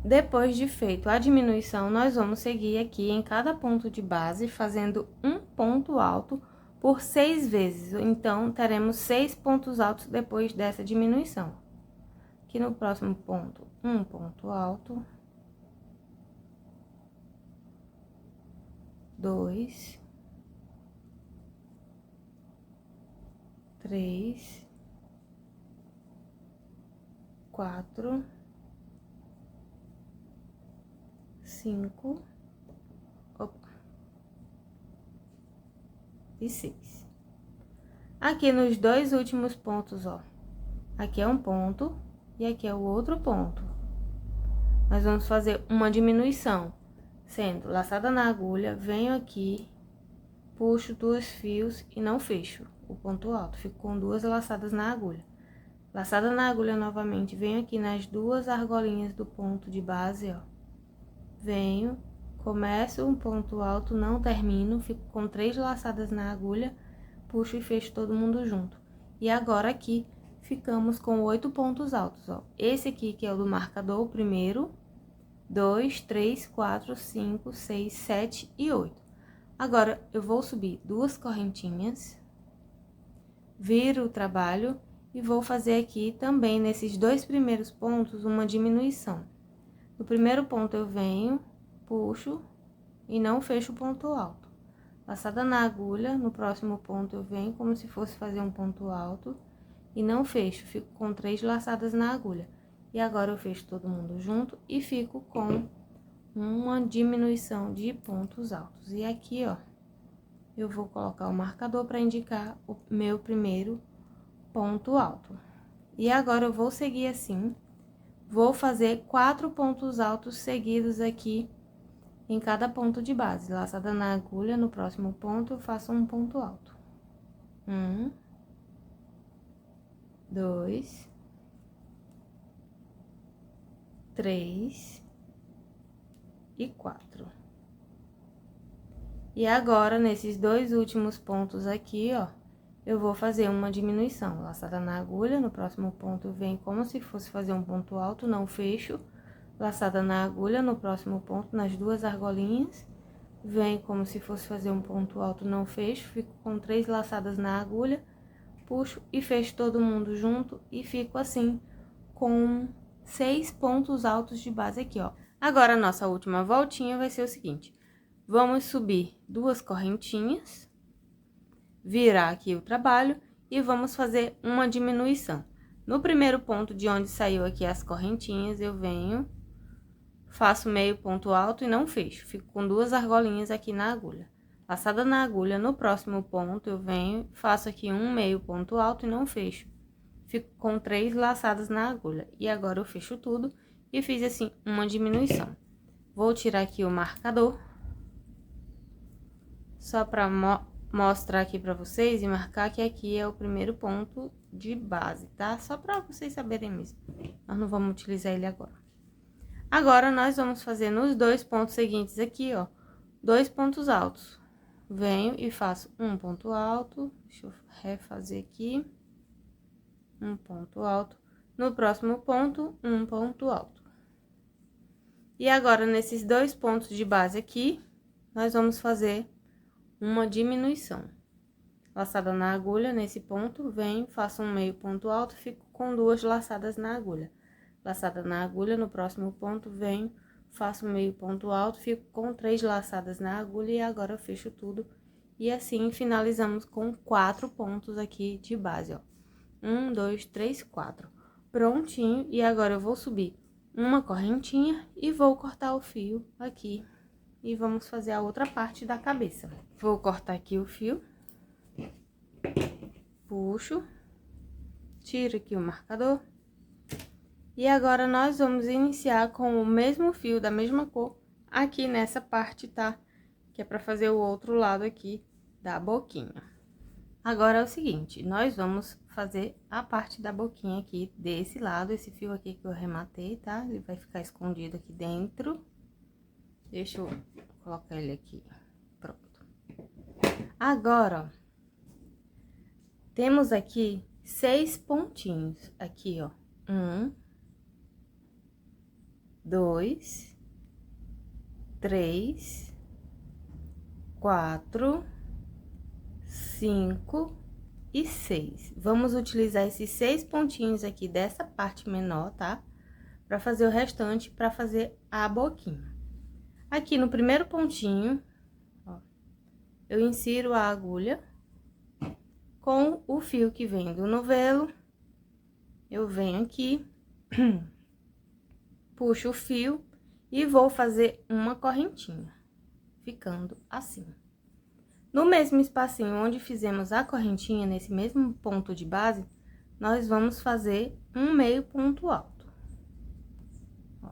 A: Depois de feito a diminuição, nós vamos seguir aqui em cada ponto de base, fazendo um ponto alto por 6 vezes. Então, teremos 6 pontos altos depois dessa diminuição. Aqui no próximo ponto, um ponto alto. 2. 3. 4, 5, e 6. Aqui nos 2 últimos pontos, ó, aqui é um ponto e aqui é o outro ponto. Nós vamos fazer uma diminuição, sendo laçada na agulha, venho aqui, puxo 2 fios e não fecho o ponto alto, fico com 2 laçadas na agulha. Laçada na agulha novamente, venho aqui nas 2 argolinhas do ponto de base, ó. Venho, começo um ponto alto, não termino, fico com 3 laçadas na agulha, puxo e fecho todo mundo junto. E agora aqui, ficamos com 8 pontos altos, ó. Esse aqui que é o do marcador, o primeiro, 2, 3, 4, 5, 6, 7 e 8. Agora, eu vou subir 2 correntinhas, viro o trabalho e vou fazer aqui também, nesses 2 primeiros pontos, uma diminuição. No primeiro ponto, eu venho, puxo e não fecho o ponto alto. Laçada na agulha, no próximo ponto, eu venho como se fosse fazer um ponto alto e não fecho, fico com 3 laçadas na agulha. E agora, eu fecho todo mundo junto e fico com uma diminuição de pontos altos. E aqui, ó, eu vou colocar o marcador para indicar o meu primeiro ponto alto. E agora, eu vou seguir assim, vou fazer 4 pontos altos seguidos aqui em cada ponto de base. Laçada na agulha, no próximo ponto, eu faço um ponto alto. 1, 2, 3 e 4. E agora, nesses 2 últimos pontos aqui, ó, eu vou fazer uma diminuição. Laçada na agulha, no próximo ponto eu venho como se fosse fazer um ponto alto, não fecho. Laçada na agulha, no próximo ponto, nas 2 argolinhas, venho como se fosse fazer um ponto alto, não fecho, fico com 3 laçadas na agulha, puxo e fecho todo mundo junto e fico assim, com 6 pontos altos de base aqui, ó. Agora, a nossa última voltinha vai ser o seguinte: vamos subir 2 correntinhas, virar aqui o trabalho e vamos fazer uma diminuição. No primeiro ponto de onde saiu aqui as correntinhas, eu venho, faço meio ponto alto e não fecho, fico com 2 argolinhas aqui na agulha. Laçada na agulha, no próximo ponto, eu venho, faço aqui um meio ponto alto e não fecho, fico com 3 laçadas na agulha. E agora, eu fecho tudo e fiz assim, uma diminuição. Vou tirar aqui o marcador, só para mostrar aqui pra vocês e marcar que aqui é o primeiro ponto de base, tá? Só pra vocês saberem mesmo. Nós não vamos utilizar ele agora. Agora, nós vamos fazer nos 2 pontos seguintes aqui, ó, 2 pontos altos. Venho e faço um ponto alto, deixa eu refazer aqui. Um ponto alto. No próximo ponto, um ponto alto. E agora, nesses 2 pontos de base aqui, nós vamos fazer uma diminuição. Laçada na agulha, nesse ponto, venho, faço um meio ponto alto, fico com 2 laçadas na agulha. Laçada na agulha, no próximo ponto, venho, faço um meio ponto alto, fico com 3 laçadas na agulha e agora eu fecho tudo. E assim, finalizamos com 4 pontos aqui de base, ó. 1, 2, 3, 4. Prontinho, e agora eu vou subir uma correntinha e vou cortar o fio aqui. E vamos fazer a outra parte da cabeça. Vou cortar aqui o fio. Puxo. Tiro aqui o marcador. E agora, nós vamos iniciar com o mesmo fio da mesma cor aqui nessa parte, tá? Que é pra fazer o outro lado aqui da boquinha. Agora, é o seguinte, nós vamos fazer a parte da boquinha aqui desse lado, esse fio aqui que eu arrematei, tá? Ele vai ficar escondido aqui dentro. Deixa eu colocar ele aqui, pronto. Agora, ó, temos aqui 6 pontinhos, aqui, ó. 1, 2, 3, 4, 5 e 6. Vamos utilizar esses 6 pontinhos aqui dessa parte menor, tá? Pra fazer o restante, pra fazer a boquinha. Aqui no primeiro pontinho, ó, eu insiro a agulha com o fio que vem do novelo. Eu venho aqui, puxo o fio e vou fazer uma correntinha, ficando assim. No mesmo espacinho onde fizemos a correntinha, nesse mesmo ponto de base, nós vamos fazer um meio ponto alto. Ó,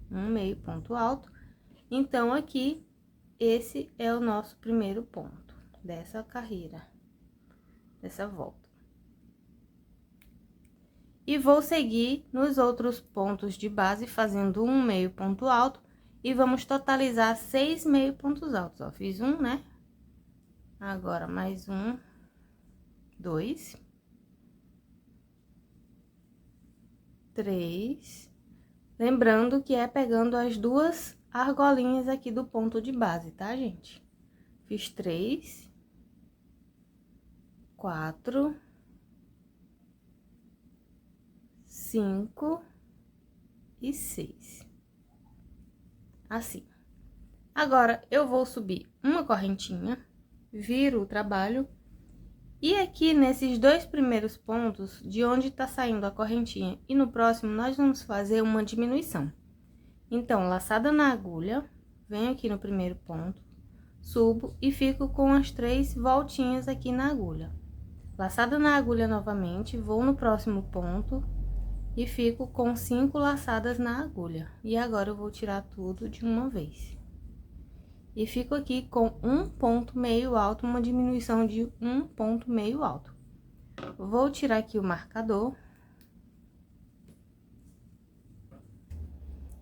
A: um meio ponto alto. Então, aqui, esse é o nosso primeiro ponto dessa carreira, dessa volta. E vou seguir nos outros pontos de base, fazendo um meio ponto alto, e vamos totalizar 6 meio pontos altos, ó. Fiz um, né? Agora, mais um, 2, 3. Lembrando que é pegando as duas argolinhas aqui do ponto de base, tá, gente? Fiz 3, 4, 5 e 6. Assim. Agora, eu vou subir uma correntinha, viro o trabalho, e aqui nesses dois primeiros pontos, de onde tá saindo a correntinha, e no próximo, nós vamos fazer uma diminuição. Então, laçada na agulha, venho aqui no primeiro ponto, subo e fico com as 3 voltinhas aqui na agulha. Laçada na agulha novamente, vou no próximo ponto e fico com 5 laçadas na agulha. E agora, eu vou tirar tudo de uma vez. E fico aqui com um ponto meio alto, uma diminuição de um ponto meio alto. Vou tirar aqui o marcador.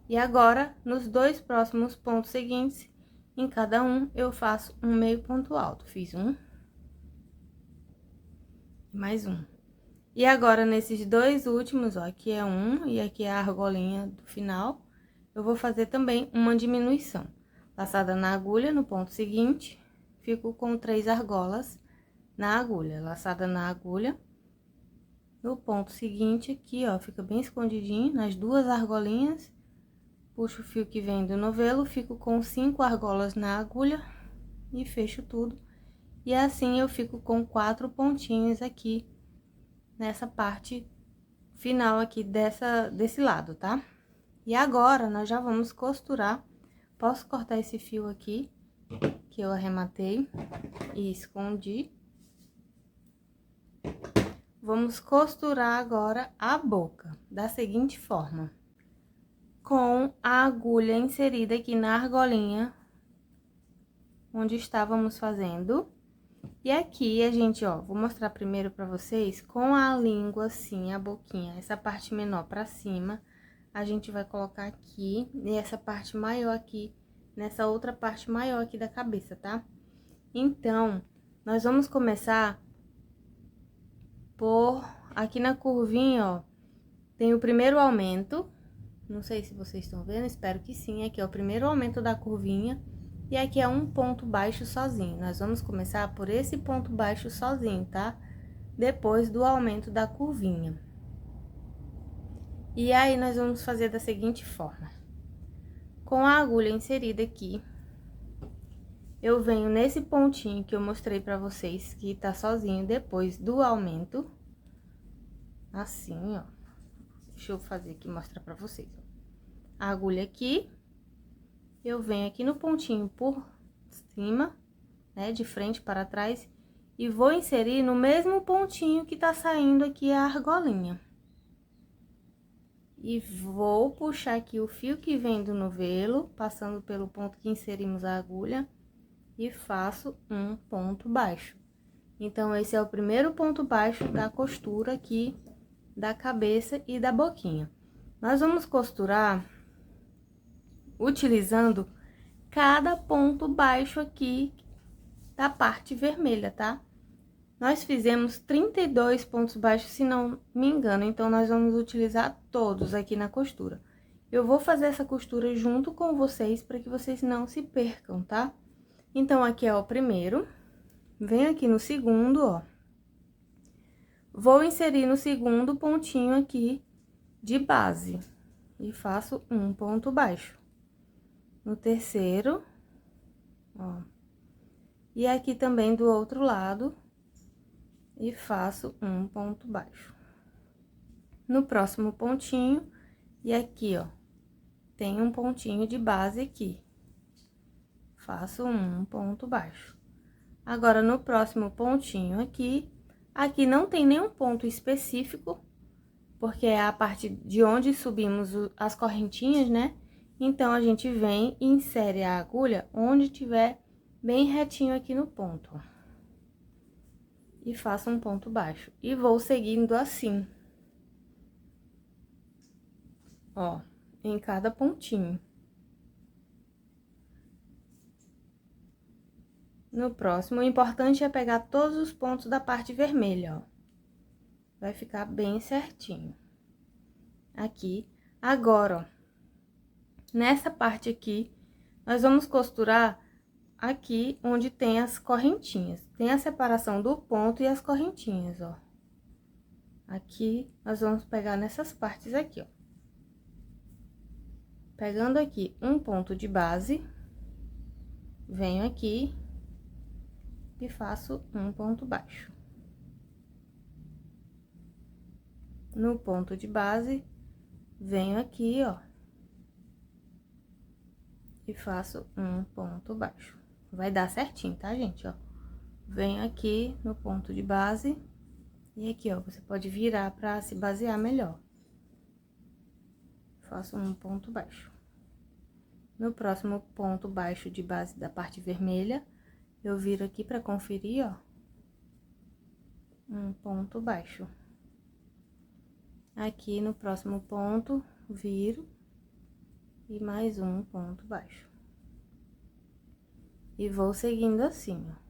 A: E agora, nos dois próximos pontos seguintes, em cada um, eu faço um meio ponto alto. Fiz um. Mais um. E agora, nesses dois últimos, ó, aqui é um e aqui é a argolinha do final, eu vou fazer também uma diminuição. Laçada na agulha, no ponto seguinte, fico com 3 argolas na agulha. Laçada na agulha, no ponto seguinte, aqui, ó, fica bem escondidinho, nas duas argolinhas, puxo o fio que vem do novelo, fico com 5 argolas na agulha e fecho tudo. E assim, eu fico com 4 pontinhos aqui, nessa parte final aqui desse lado, tá? E agora, nós já vamos costurar. Posso cortar esse fio aqui, que eu arrematei e escondi. Vamos costurar agora a boca, da seguinte forma. Com a agulha inserida aqui na argolinha, onde estávamos fazendo. E aqui, a gente, ó, vou mostrar primeiro pra vocês, com a língua assim, a boquinha, essa parte menor pra cima, a gente vai colocar aqui, e essa parte maior aqui, nessa outra parte maior aqui da cabeça, tá? Então, nós vamos começar por, aqui na curvinha, ó, tem o primeiro aumento, não sei se vocês estão vendo, espero que sim, aqui é o primeiro aumento da curvinha, e aqui é um ponto baixo sozinho. Nós vamos começar por esse ponto baixo sozinho, tá? Depois do aumento da curvinha. E aí, nós vamos fazer da seguinte forma. Com a agulha inserida aqui, eu venho nesse pontinho que eu mostrei pra vocês, que tá sozinho depois do aumento. Assim, ó. Deixa eu fazer aqui e mostrar pra vocês. A agulha aqui. Eu venho aqui no pontinho por cima, né, de frente para trás, e vou inserir no mesmo pontinho que tá saindo aqui a argolinha. E vou puxar aqui o fio que vem do novelo, passando pelo ponto que inserimos a agulha, e faço um ponto baixo. Então, esse é o primeiro ponto baixo da costura aqui da cabeça e da boquinha. Nós vamos costurar utilizando cada ponto baixo aqui da parte vermelha, tá? Nós fizemos 32 pontos baixos, se não me engano, então, nós vamos utilizar todos aqui na costura. Eu vou fazer essa costura junto com vocês, para que vocês não se percam, tá? Então, aqui é o primeiro, venho aqui no segundo, ó. Vou inserir no segundo pontinho aqui de base, e faço um ponto baixo. No terceiro, ó, e aqui também do outro lado, e faço um ponto baixo. No próximo pontinho, e aqui, ó, tem um pontinho de base aqui, faço um ponto baixo. Agora, no próximo pontinho aqui não tem nenhum ponto específico, porque é a parte de onde subimos as correntinhas, né? Então, a gente vem e insere a agulha onde tiver bem retinho aqui no ponto, ó. E faço um ponto baixo. E vou seguindo assim. Ó, em cada pontinho. No próximo, o importante é pegar todos os pontos da parte vermelha, ó. Vai ficar bem certinho. Aqui. Agora, ó. Nessa parte aqui, nós vamos costurar aqui onde tem as correntinhas. Tem a separação do ponto e as correntinhas, ó. Aqui, nós vamos pegar nessas partes aqui, ó. Pegando aqui um ponto de base, venho aqui e faço um ponto baixo. No ponto de base, venho aqui, ó, e faço um ponto baixo. Vai dar certinho, tá, gente, ó? Venho aqui no ponto de base e aqui, ó, você pode virar pra se basear melhor. Faço um ponto baixo. No próximo ponto baixo de base da parte vermelha, eu viro aqui pra conferir, ó, um ponto baixo. Aqui no próximo ponto, viro e mais um ponto baixo. E vou seguindo assim, ó.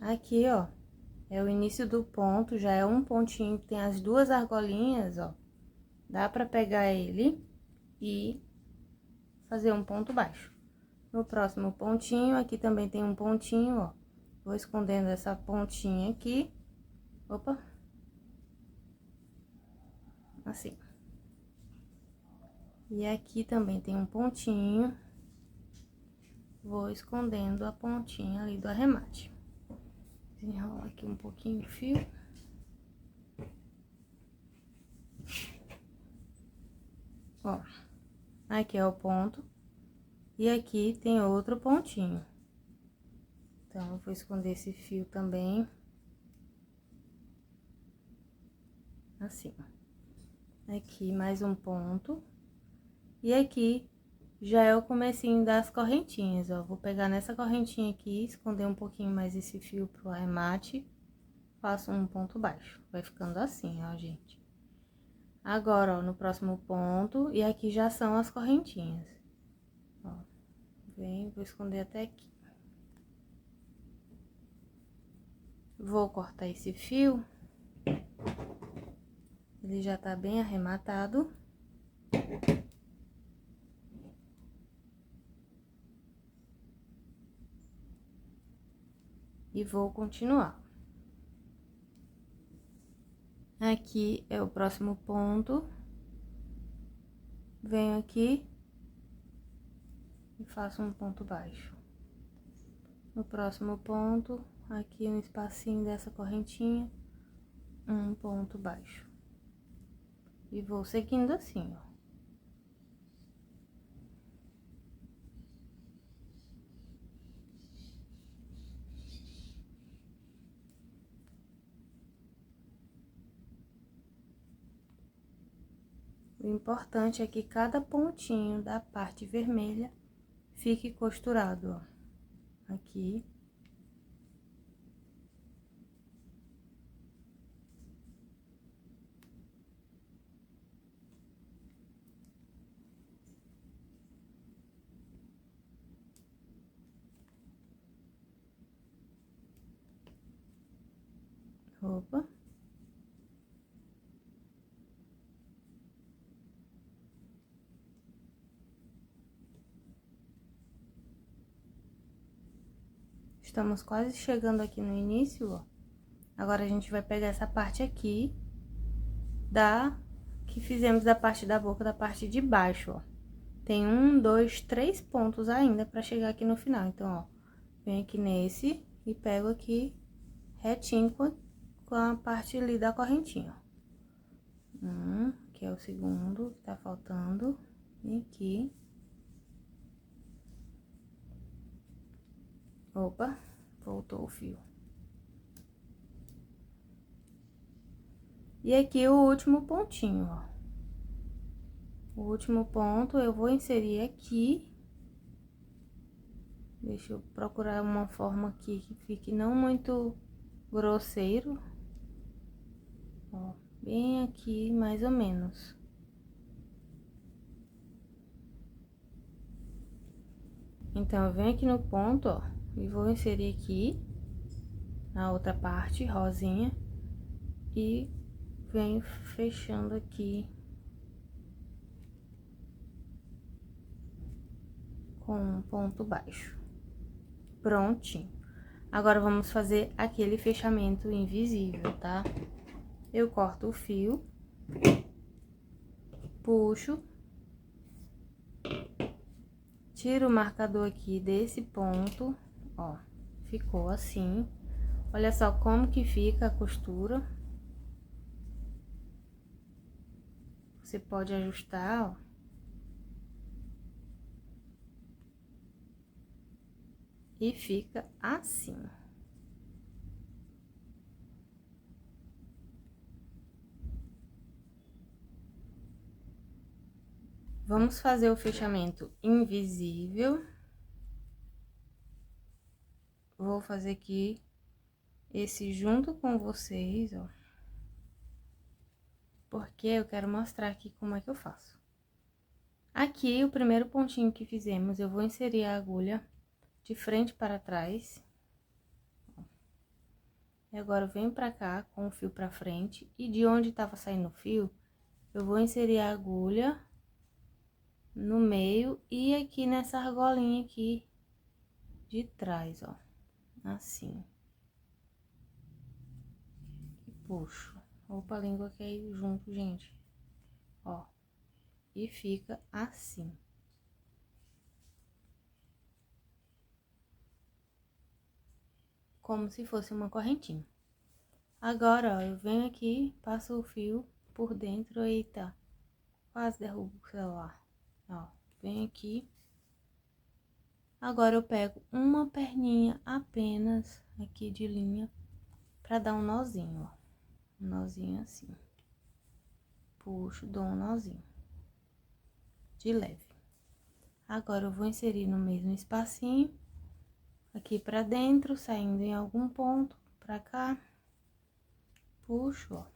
A: Aqui, ó, é o início do ponto, já é um pontinho que tem as duas argolinhas, ó. Dá pra pegar ele e fazer um ponto baixo. No próximo pontinho, aqui também tem um pontinho, ó. Vou escondendo essa pontinha aqui. Opa. Assim. E aqui também tem um pontinho. Vou escondendo a pontinha ali do arremate. Desenrola aqui um pouquinho o fio. Ó, aqui é o ponto. E aqui tem outro pontinho. Então, eu vou esconder esse fio também. Assim. Aqui mais um ponto. E aqui já é o comecinho das correntinhas, ó. Vou pegar nessa correntinha aqui, esconder um pouquinho mais esse fio pro arremate. Faço um ponto baixo. Vai ficando assim, ó, gente. Agora, ó, no próximo ponto, e aqui já são as correntinhas. Ó, vou esconder até aqui. Vou cortar esse fio. Ele já tá bem arrematado. E vou continuar. Aqui é o próximo ponto. Venho aqui e faço um ponto baixo. No próximo ponto, aqui um espacinho dessa correntinha, um ponto baixo. E vou seguindo assim, ó. O importante é que cada pontinho da parte vermelha fique costurado, ó. Aqui. Opa. Estamos quase chegando aqui no início, ó. Agora, a gente vai pegar essa parte aqui que fizemos da parte da boca, da parte de baixo, ó. Tem 1, 2, 3 pontos ainda pra chegar aqui no final. Então, ó, vem aqui nesse e pego aqui retinho com a parte ali da correntinha, ó. Que é o segundo que tá faltando, e aqui. Opa, voltou o fio. E aqui o último pontinho, ó. O último ponto eu vou inserir aqui. Deixa eu procurar uma forma aqui que fique não muito grosseiro. Ó, bem aqui, mais ou menos. Então, eu venho aqui no ponto, ó, e vou inserir aqui na outra parte, rosinha, e venho fechando aqui com um ponto baixo. Prontinho. Agora, vamos fazer aquele fechamento invisível, tá? Eu corto o fio, puxo, tiro o marcador aqui desse ponto, ó, ficou assim. Olha só como que fica a costura. Você pode ajustar, ó. E fica assim. Vamos fazer o fechamento invisível. Vou fazer aqui esse junto com vocês, ó. Porque eu quero mostrar aqui como é que eu faço. Aqui, o primeiro pontinho que fizemos, eu vou inserir a agulha de frente para trás. E agora, eu venho pra cá com o fio pra frente. E de onde tava saindo o fio, eu vou inserir a agulha no meio e aqui nessa argolinha aqui de trás, ó. Assim. E puxo. Opa, a língua caiu junto, gente. Ó. E fica assim. Como se fosse uma correntinha. Agora, ó, eu venho aqui, passo o fio por dentro. Eita, quase derrubo o celular. Ó, venho aqui. Agora, eu pego uma perninha apenas aqui de linha pra dar um nozinho, ó. Um nozinho assim. Puxo, dou um nozinho. De leve. Agora, eu vou inserir no mesmo espacinho. Aqui pra dentro, saindo em algum ponto, pra cá. Puxo, ó.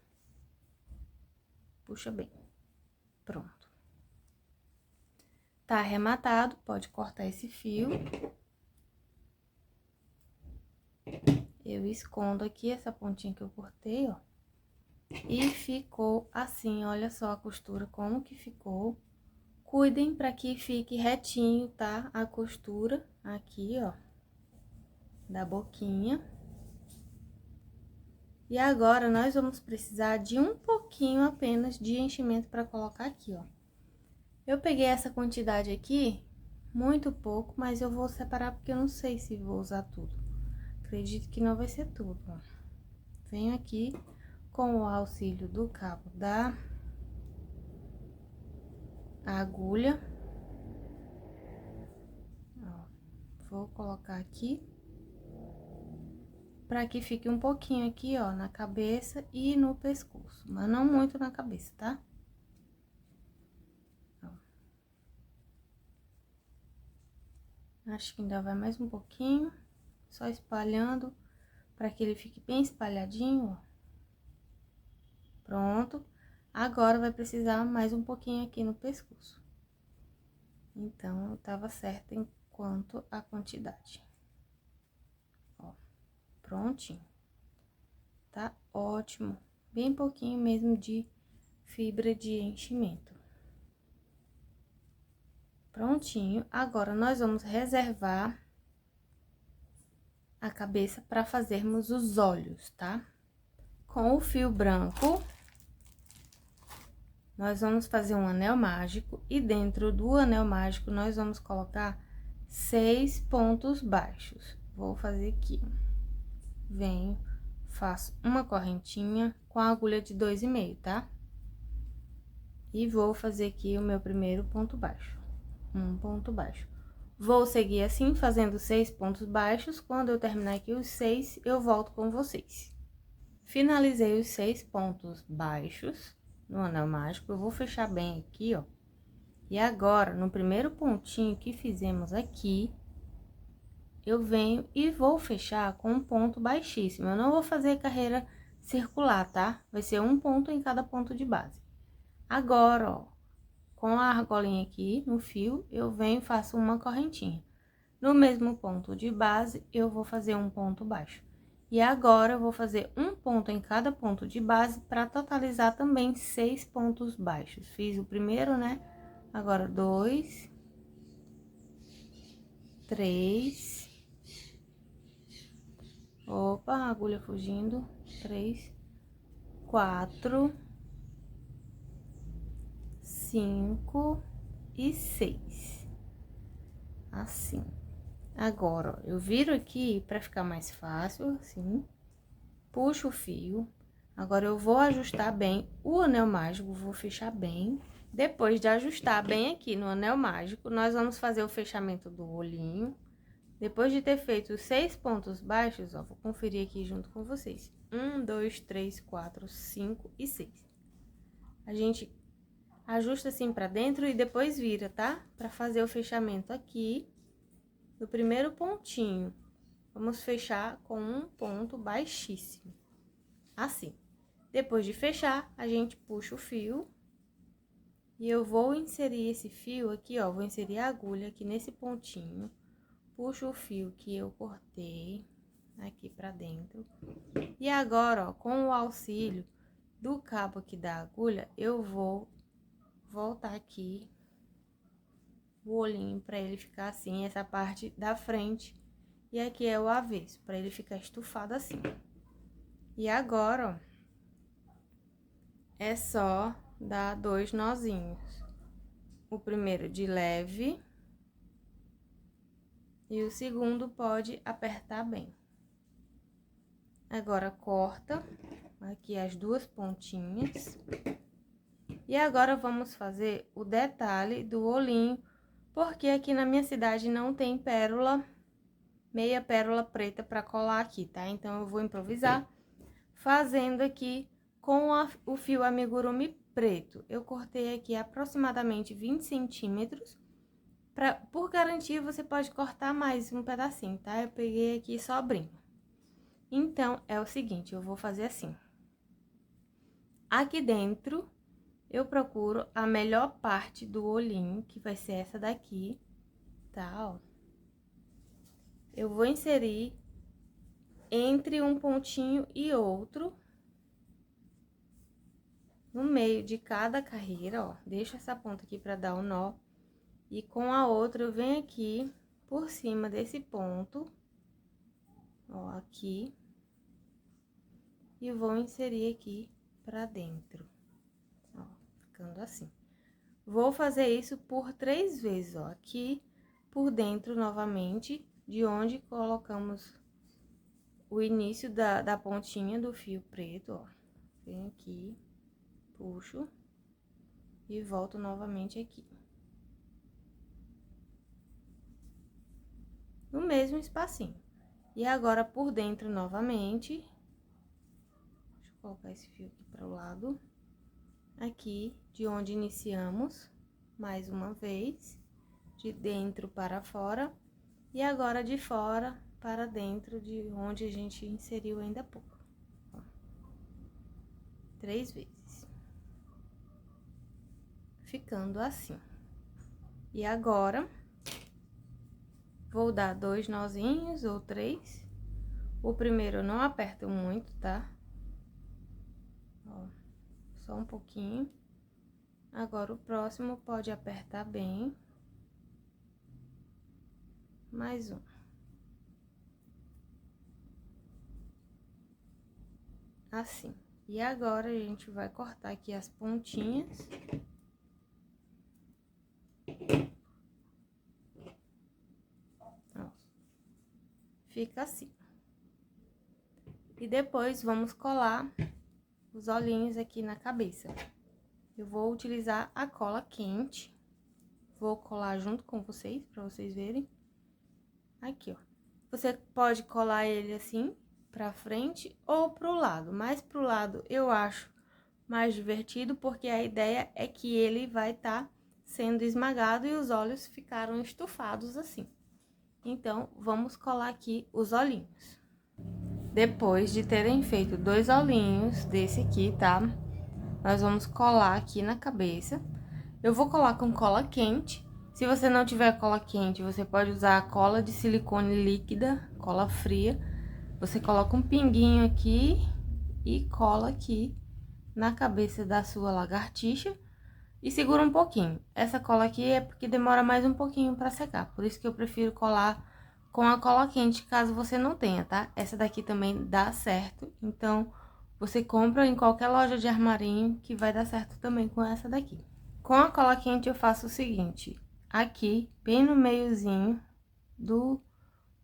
A: Puxa bem. Pronto. Tá arrematado, pode cortar esse fio. Eu escondo aqui essa pontinha que eu cortei, ó. E ficou assim, olha só a costura como que ficou. Cuidem pra que fique retinho, tá? A costura aqui, ó. Da boquinha. E agora, nós vamos precisar de um pouquinho apenas de enchimento pra colocar aqui, ó. Eu peguei essa quantidade aqui, muito pouco, mas eu vou separar porque eu não sei se vou usar tudo. Acredito que não vai ser tudo, ó. Venho aqui com o auxílio do cabo da agulha. Ó, vou colocar aqui. Pra que fique um pouquinho aqui, ó, na cabeça e no pescoço. Mas não muito na cabeça, tá? Acho que ainda vai mais um pouquinho, só espalhando, para que ele fique bem espalhadinho, ó. Pronto. Agora, vai precisar mais um pouquinho aqui no pescoço. Então, eu tava certa em quanto à quantidade. Ó, prontinho. Tá ótimo. Bem pouquinho mesmo de fibra de enchimento. Prontinho. Agora, nós vamos reservar a cabeça para fazermos os olhos, tá? Com o fio branco, nós vamos fazer um anel mágico e dentro do anel mágico nós vamos colocar 6 pontos baixos. Vou fazer aqui. venho, faço uma correntinha com a agulha de 2,5, tá? E vou fazer aqui o meu primeiro ponto baixo, um ponto baixo. Vou seguir assim, fazendo 6 pontos baixos. Quando eu terminar aqui os 6, eu volto com vocês. Finalizei os 6 pontos baixos no anel mágico, eu vou fechar bem aqui, ó. E agora, no primeiro pontinho que fizemos aqui, eu venho e vou fechar com um ponto baixíssimo. Eu não vou fazer carreira circular, tá? Vai ser um ponto em cada ponto de base. Agora, ó, com a argolinha aqui no fio, eu venho e faço uma correntinha. No mesmo ponto de base, eu vou fazer um ponto baixo. E agora, eu vou fazer um ponto em cada ponto de base para totalizar também 6 pontos baixos. Fiz o primeiro, né? Agora, 2, 3. Opa, a agulha fugindo. 3, 4, 5 e 6. Assim. Agora, ó, eu viro aqui pra ficar mais fácil, assim. Puxo o fio. Agora, eu vou ajustar bem o anel mágico, vou fechar bem. Depois de ajustar bem aqui no anel mágico, nós vamos fazer o fechamento do olhinho. Depois de ter feito os 6 pontos baixos, ó, vou conferir aqui junto com vocês. 1, 2, 3, 4, 5 e 6. A gente ajusta assim pra dentro e depois vira, tá? Pra fazer o fechamento aqui do primeiro pontinho. Vamos fechar com um ponto baixíssimo. Assim. Depois de fechar, a gente puxa o fio. E eu vou inserir esse fio aqui, ó. Vou inserir a agulha aqui nesse pontinho. Puxo o fio que eu cortei aqui pra dentro. E agora, ó, com o auxílio do cabo aqui da agulha, eu vou voltar aqui o olhinho pra ele ficar assim, essa parte da frente. E aqui é o avesso, pra ele ficar estufado assim. E agora, ó, é só dar 2 nozinhos. O primeiro de leve. E o segundo pode apertar bem. Agora, corta aqui as 2 pontinhas. E agora, vamos fazer o detalhe do olhinho, porque aqui na minha cidade não tem pérola, meia pérola preta pra colar aqui, tá? Então, eu vou improvisar fazendo aqui com o fio amigurumi preto. Eu cortei aqui aproximadamente 20 centímetros. Por garantia, você pode cortar mais um pedacinho, tá? Eu peguei aqui sobrinho. Então, é o seguinte, eu vou fazer assim. Aqui dentro, eu procuro a melhor parte do olhinho, que vai ser essa daqui, tá? Ó. Eu vou inserir entre um pontinho e outro, no meio de cada carreira, ó. Deixo essa ponta aqui pra dar o nó. E com a outra, eu venho aqui por cima desse ponto, ó, aqui. E vou inserir aqui pra dentro, ó, ficando assim. Vou fazer isso por 3 vezes, ó, aqui por dentro novamente, de onde colocamos o início da pontinha do fio preto, ó. Venho aqui, puxo e volto novamente aqui. No mesmo espacinho. E agora, por dentro novamente, deixa eu colocar esse fio aqui para o lado. Aqui, de onde iniciamos, mais uma vez, de dentro para fora. E agora, de fora para dentro, de onde a gente inseriu ainda há pouco. Ó. 3 vezes. Ficando assim. E agora, vou dar 2 nozinhos ou 3. O primeiro eu não aperto muito, tá? Ó, só um pouquinho. Agora, o próximo pode apertar bem. Mais um. Assim. E agora, a gente vai cortar aqui as pontinhas. Ó. Fica assim. E depois vamos colar os olhinhos aqui na cabeça. Eu vou utilizar a cola quente. Vou colar junto com vocês, pra vocês verem. Aqui, ó. Você pode colar ele assim, pra frente ou pro lado. Mas pro lado eu acho mais divertido, porque a ideia é que ele vai estar sendo esmagado e os olhos ficaram estufados assim. Então, vamos colar aqui os olhinhos. Depois de terem feito 2 olhinhos desse aqui, tá? Nós vamos colar aqui na cabeça. Eu vou colar com cola quente. Se você não tiver cola quente, você pode usar a cola de silicone líquida, cola fria. Você coloca um pinguinho aqui e cola aqui na cabeça da sua lagartixa e segura um pouquinho. Essa cola aqui é porque demora mais um pouquinho para secar, por isso que eu prefiro colar com a cola quente, caso você não tenha, tá? Essa daqui também dá certo, então você compra em qualquer loja de armarinho que vai dar certo também com essa daqui. Com a cola quente eu faço o seguinte, aqui, bem no meiozinho do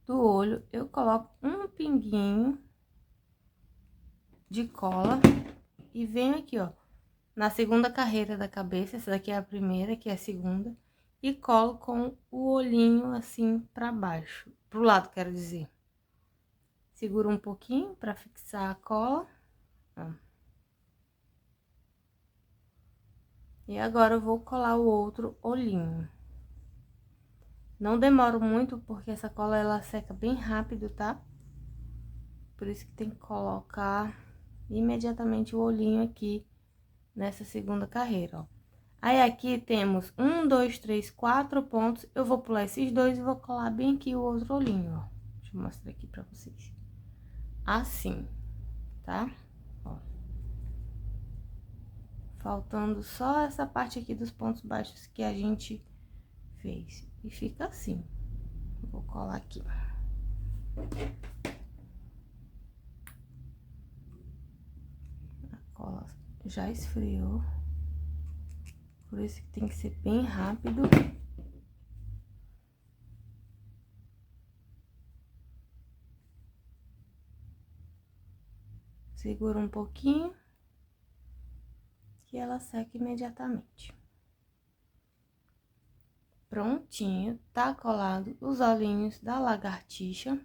A: olho, eu coloco um pinguinho de cola e venho aqui, ó, na segunda carreira da cabeça, essa daqui é a primeira, que é a segunda, e colo com o olhinho assim pra baixo, pro lado, quero dizer. Seguro um pouquinho pra fixar a cola, ó. E agora eu vou colar o outro olhinho. Não demoro muito, porque essa cola ela seca bem rápido, tá? Por isso que tem que colocar imediatamente o olhinho aqui nessa segunda carreira, ó. Aí, aqui temos 1, 2, 3, 4 pontos. Eu vou pular esses dois e vou colar bem aqui o outro olhinho, ó. Deixa eu mostrar aqui pra vocês. Assim, tá? Ó. Faltando só essa parte aqui dos pontos baixos que a gente fez. E fica assim. Vou colar aqui. A cola já esfriou. Por isso que tem que ser bem rápido. Segura um pouquinho, que ela seca imediatamente. Prontinho, tá colado os olhinhos da lagartixa.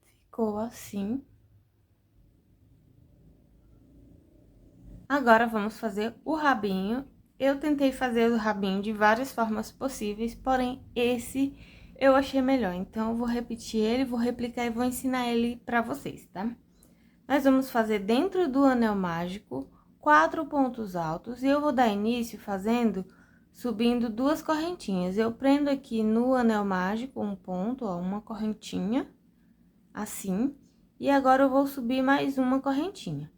A: Ficou assim. Agora, vamos fazer o rabinho. Eu tentei fazer o rabinho de várias formas possíveis, porém, esse eu achei melhor. Então, eu vou repetir ele, vou replicar e vou ensinar ele pra vocês, tá? Nós vamos fazer dentro do anel mágico 4 pontos altos e eu vou dar início subindo 2 correntinhas. Eu prendo aqui no anel mágico um ponto, ó, uma correntinha, assim, e agora eu vou subir mais uma correntinha.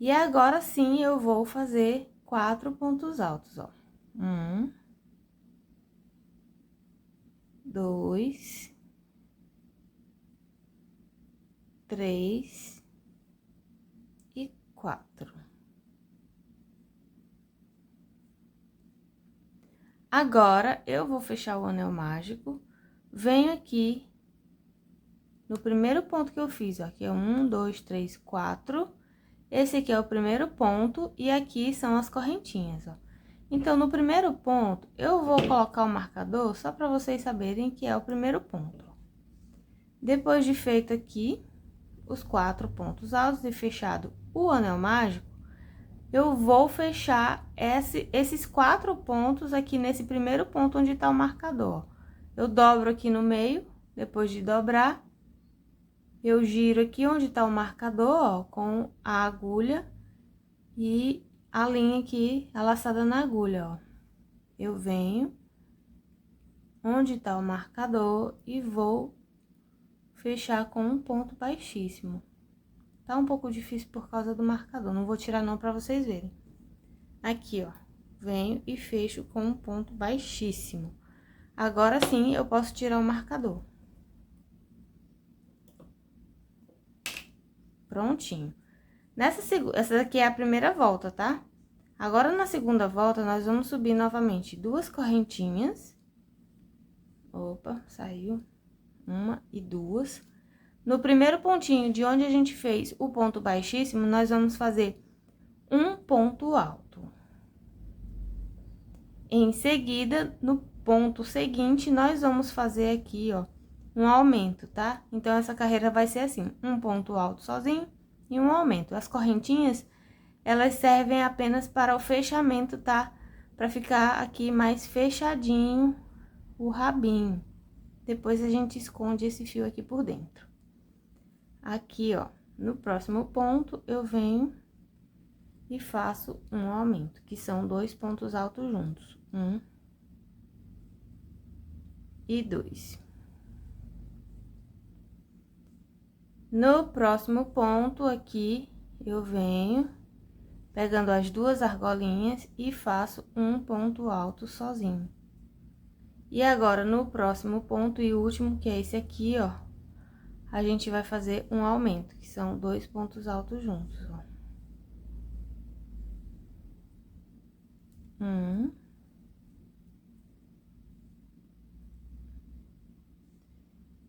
A: E agora sim eu vou fazer 4 pontos altos, ó. 1, 2, 3 e 4. Agora, eu vou fechar o anel mágico, venho aqui no primeiro ponto que eu fiz, ó, aqui é 1, 2, 3, 4. Esse aqui é o primeiro ponto e aqui são as correntinhas, ó. Então, no primeiro ponto, eu vou colocar o marcador só para vocês saberem que é o primeiro ponto. Depois de feito aqui os 4 pontos altos e fechado o anel mágico, eu vou fechar esses 4 pontos aqui nesse primeiro ponto onde tá o marcador. Eu dobro aqui no meio, depois de dobrar, eu giro aqui onde tá o marcador, ó, com a agulha e a linha aqui, a laçada na agulha, ó. Eu venho onde tá o marcador e vou fechar com um ponto baixíssimo. Tá um pouco difícil por causa do marcador, não vou tirar não pra vocês verem. Aqui, ó, venho e fecho com um ponto baixíssimo. Agora sim, eu posso tirar o marcador. Prontinho. Essa daqui é a primeira volta, tá? Agora, na segunda volta, nós vamos subir novamente 2 correntinhas. Opa, saiu. 1 e 2. No primeiro pontinho de onde a gente fez o ponto baixíssimo, nós vamos fazer um ponto alto. Em seguida, no ponto seguinte, nós vamos fazer aqui, ó, um aumento, tá? Então, essa carreira vai ser assim, um ponto alto sozinho e um aumento. As correntinhas, elas servem apenas para o fechamento, tá? Para ficar aqui mais fechadinho o rabinho. Depois, a gente esconde esse fio aqui por dentro. Aqui, ó, no próximo ponto, eu venho e faço um aumento, que são 2 pontos altos juntos. 1 e 2. No próximo ponto aqui, eu venho pegando as duas argolinhas e faço um ponto alto sozinho. E agora, no próximo ponto e último, que é esse aqui, ó, a gente vai fazer um aumento, que são 2 pontos altos juntos, ó. 1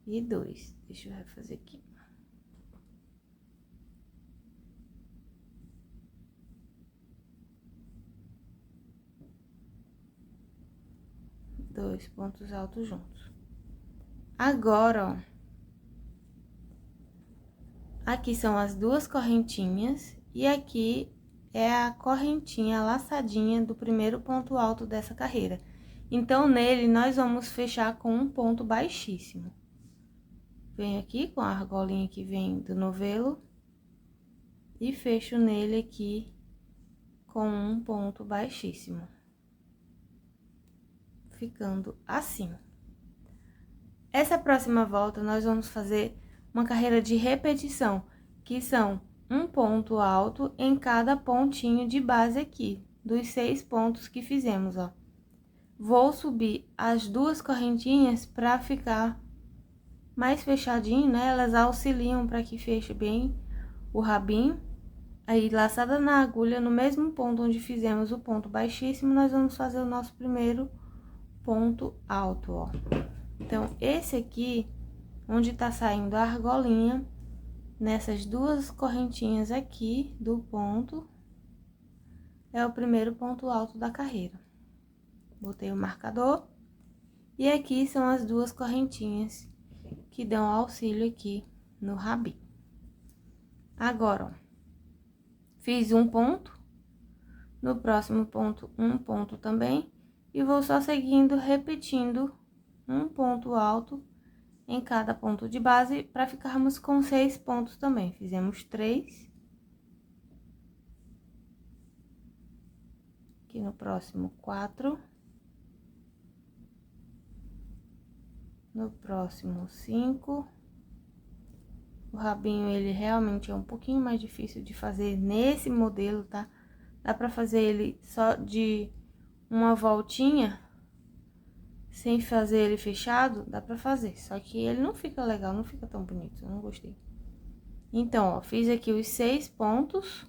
A: e 2. Deixa eu refazer aqui. Dois pontos altos juntos. Agora, ó, aqui são as duas correntinhas e aqui é a correntinha laçadinha do primeiro ponto alto dessa carreira. Então, nele, nós vamos fechar com um ponto baixíssimo. Venho aqui com a argolinha que vem do novelo e fecho nele aqui com um ponto baixíssimo. Ficando assim. Essa próxima volta, nós vamos fazer uma carreira de repetição, que são um ponto alto em cada pontinho de base aqui, dos 6 pontos que fizemos, ó. Vou subir as duas correntinhas para ficar mais fechadinho, né? Elas auxiliam para que feche bem o rabinho. Aí, laçada na agulha, no mesmo ponto onde fizemos o ponto baixíssimo, nós vamos fazer o nosso primeiro ponto alto, ó. Então, esse aqui, onde tá saindo a argolinha, nessas duas correntinhas aqui do ponto, é o primeiro ponto alto da carreira. Botei o marcador, e aqui são as duas correntinhas que dão auxílio aqui no rabinho. Agora, ó, fiz um ponto, no próximo ponto, um ponto também, e vou só seguindo, repetindo um ponto alto em cada ponto de base, para ficarmos com 6 pontos também. Fizemos 3. Aqui no próximo, 4. No próximo, 5. O rabinho, ele realmente é um pouquinho mais difícil de fazer nesse modelo, tá? Dá pra fazer ele só de uma voltinha, sem fazer ele fechado, dá pra fazer. Só que ele não fica legal, não fica tão bonito, eu não gostei. Então, ó, fiz aqui os 6 pontos.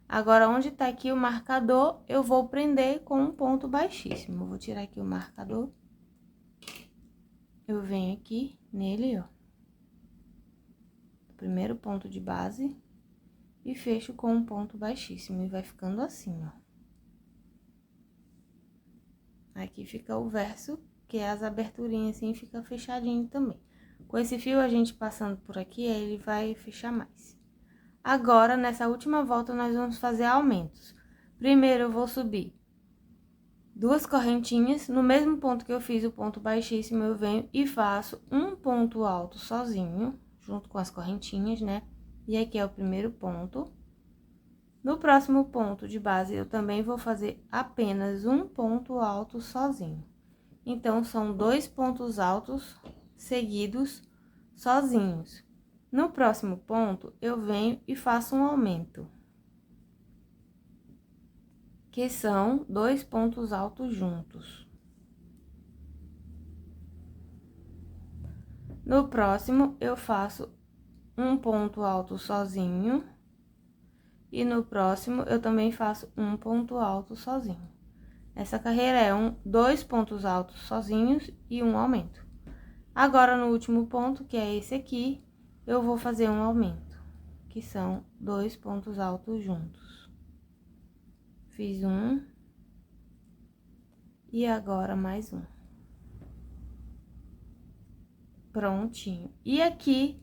A: Agora, onde tá aqui o marcador, eu vou prender com um ponto baixíssimo. Eu vou tirar aqui o marcador. Eu venho aqui nele, ó, primeiro ponto de base, e fecho com um ponto baixíssimo, e vai ficando assim, ó. Aqui fica o verso, que é as aberturinhas assim, fica fechadinho também. Com esse fio, a gente passando por aqui, aí ele vai fechar mais. Agora, nessa última volta, nós vamos fazer aumentos. Primeiro, eu vou subir duas correntinhas, no mesmo ponto que eu fiz o ponto baixíssimo, eu venho e faço um ponto alto sozinho, junto com as correntinhas, né? E aqui é o primeiro ponto. No próximo ponto de base, eu também vou fazer apenas um ponto alto sozinho. Então, são 2 pontos altos seguidos sozinhos. No próximo ponto, eu venho e faço um aumento, que são 2 pontos altos juntos. No próximo, eu faço um ponto alto sozinho, e no próximo, eu também faço um ponto alto sozinho. Essa carreira é 2 pontos altos sozinhos e um aumento. Agora, no último ponto, que é esse aqui, eu vou fazer um aumento, que são 2 pontos altos juntos. Fiz um. E agora mais um. Prontinho. E aqui,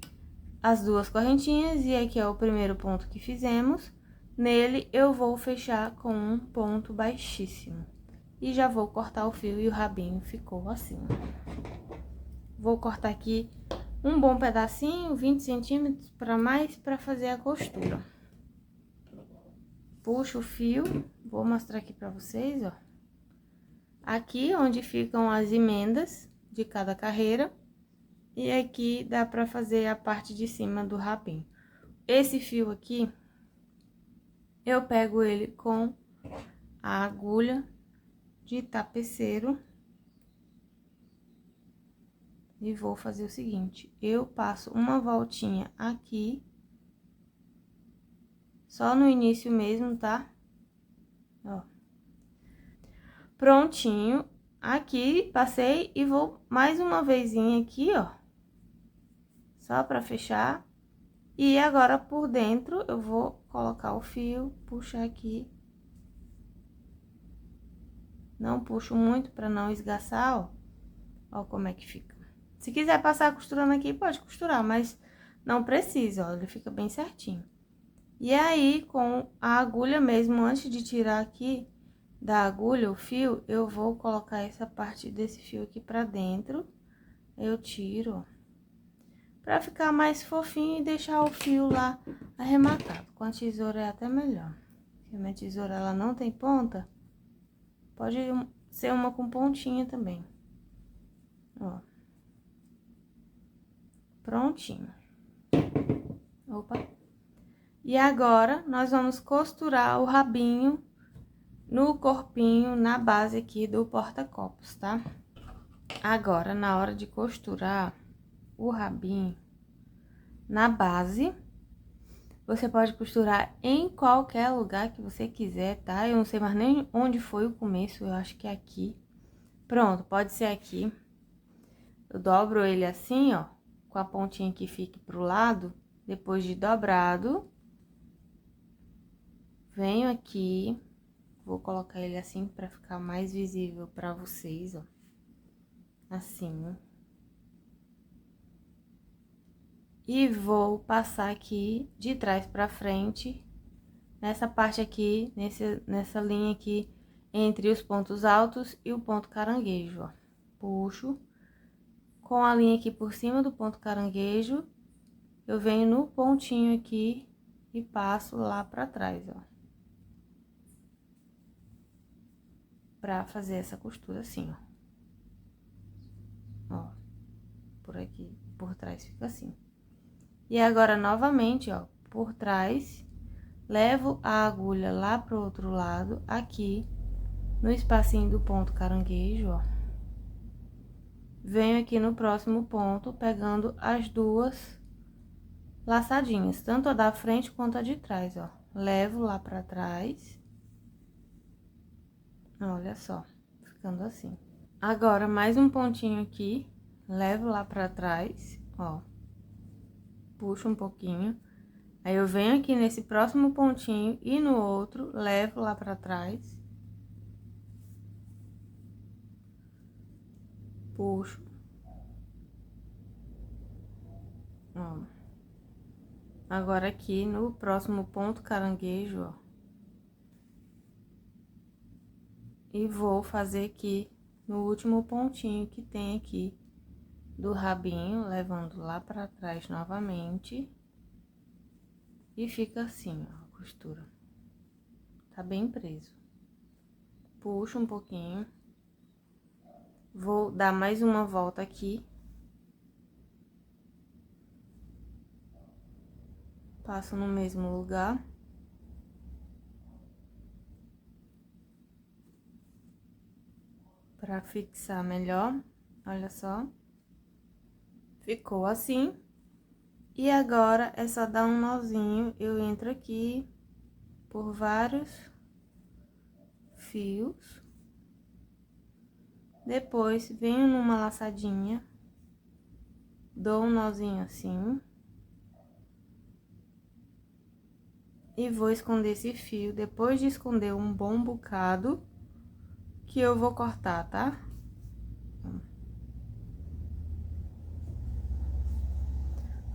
A: as duas correntinhas, e aqui é o primeiro ponto que fizemos. Nele, eu vou fechar com um ponto baixíssimo. E já vou cortar o fio e o rabinho ficou assim. Vou cortar aqui um bom pedacinho, 20 centímetros para mais, para fazer a costura. Puxo o fio, vou mostrar aqui para vocês, ó. Aqui onde ficam as emendas de cada carreira. E aqui dá pra fazer a parte de cima do rabinho. Esse fio aqui, eu pego ele com a agulha de tapeceiro. E vou fazer o seguinte, eu passo uma voltinha aqui. Só no início mesmo, tá? Ó. Prontinho. Aqui, passei e vou mais uma vezinha aqui, ó. Só pra fechar. E agora, por dentro, eu vou colocar o fio, puxar aqui. Não puxo muito pra não esgaçar, ó. Ó como é que fica. Se quiser passar costurando aqui, pode costurar, mas não precisa, ó. Ele fica bem certinho. E aí, com a agulha mesmo, antes de tirar aqui da agulha o fio, eu vou colocar essa parte desse fio aqui pra dentro. Eu tiro, ó. Pra ficar mais fofinho e deixar o fio lá arrematado. Com a tesoura é até melhor. Porque a minha tesoura, ela não tem ponta. Pode ser uma com pontinha também. Ó. Prontinho. Opa. E agora, nós vamos costurar o rabinho no corpinho, na base aqui do porta-copos, tá? Agora, na hora de costurar o rabinho na base, você pode costurar em qualquer lugar que você quiser, tá? Eu não sei mais nem onde foi o começo, eu acho que é aqui. Pronto, pode ser aqui. Eu dobro ele assim, ó, com a pontinha que fique pro lado. Depois de dobrado, venho aqui, vou colocar ele assim pra ficar mais visível pra vocês, ó. Assim. E vou passar aqui de trás pra frente, nessa parte aqui, nessa linha aqui, entre os pontos altos e o ponto caranguejo, ó. Puxo. Com a linha aqui por cima do ponto caranguejo, eu venho no pontinho aqui e passo lá pra trás, ó. Pra fazer essa costura assim, ó. Ó, por aqui, por trás fica assim. E agora, novamente, ó, por trás, levo a agulha lá pro outro lado, aqui, no espacinho do ponto caranguejo, ó. Venho aqui no próximo ponto, pegando as duas laçadinhas, tanto a da frente quanto a de trás, ó. Levo lá pra trás. Olha só, ficando assim. Agora, mais um pontinho aqui, levo lá pra trás, ó. Puxo um pouquinho. Aí, eu venho aqui nesse próximo pontinho e no outro, levo lá pra trás. Puxo. Ó. Agora, aqui no próximo ponto caranguejo, ó. E vou fazer aqui no último pontinho que tem aqui do rabinho, levando lá pra trás novamente. E fica assim, ó, a costura. Tá bem preso. Puxo um pouquinho. Vou dar mais uma volta aqui. Passo no mesmo lugar. Pra fixar melhor, olha só. Ficou assim. E agora, é só dar um nozinho, eu entro aqui por vários fios. Depois, venho numa laçadinha, dou um nozinho assim. e vou esconder esse fio. Depois de esconder um bom bocado, que eu vou cortar, tá?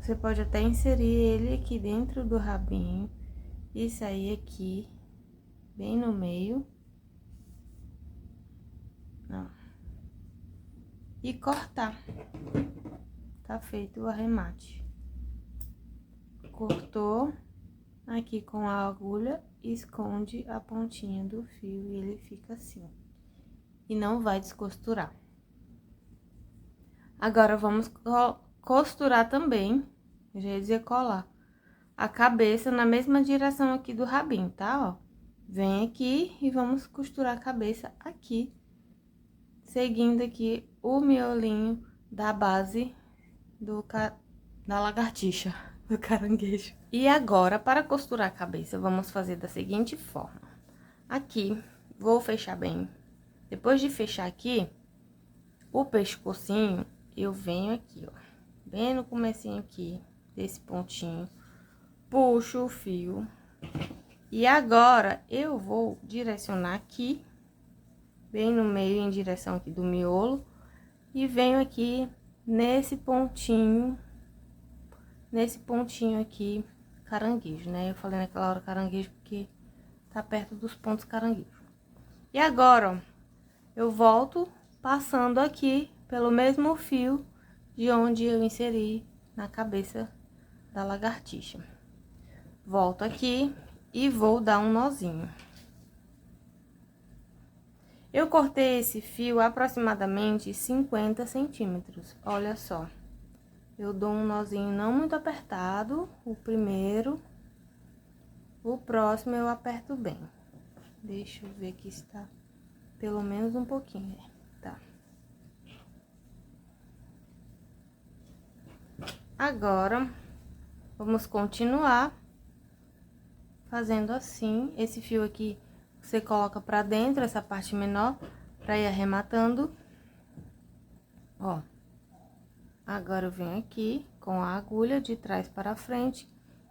A: Você pode até inserir ele aqui dentro do rabinho e sair aqui, bem no meio. Ó. E cortar. Tá feito o arremate. Cortou, aqui com a agulha, esconde a pontinha do fio e ele fica assim. E não vai descosturar. Agora, vamos costurar também, eu já ia dizer colar, a cabeça na mesma direção aqui do rabinho, tá? Ó, vem aqui e vamos costurar a cabeça aqui, seguindo aqui o miolinho da base da lagartixa, do caranguejo. E agora, para costurar a cabeça, vamos fazer da seguinte forma. Aqui, vou fechar bem. Depois de fechar aqui, o pescocinho, eu venho aqui, ó, bem no comecinho aqui, desse pontinho, puxo o fio. E agora, eu vou direcionar aqui, bem no meio, em direção aqui do miolo, e venho aqui nesse pontinho aqui, caranguejo, né? Eu falei naquela hora caranguejo porque tá perto dos pontos caranguejo. E agora, ó, eu volto passando aqui pelo mesmo fio de onde eu inseri na cabeça da lagartixa. Volto aqui e vou dar um nozinho. Eu cortei esse fio aproximadamente 50 centímetros, olha só. Eu dou um nozinho não muito apertado, o primeiro, o próximo eu aperto bem. Deixa eu ver aqui se tá pelo menos um pouquinho, tá. Agora, vamos continuar fazendo assim. Esse fio aqui, você coloca pra dentro, essa parte menor, pra ir arrematando. Ó. Agora, eu venho aqui com a agulha de trás para frente,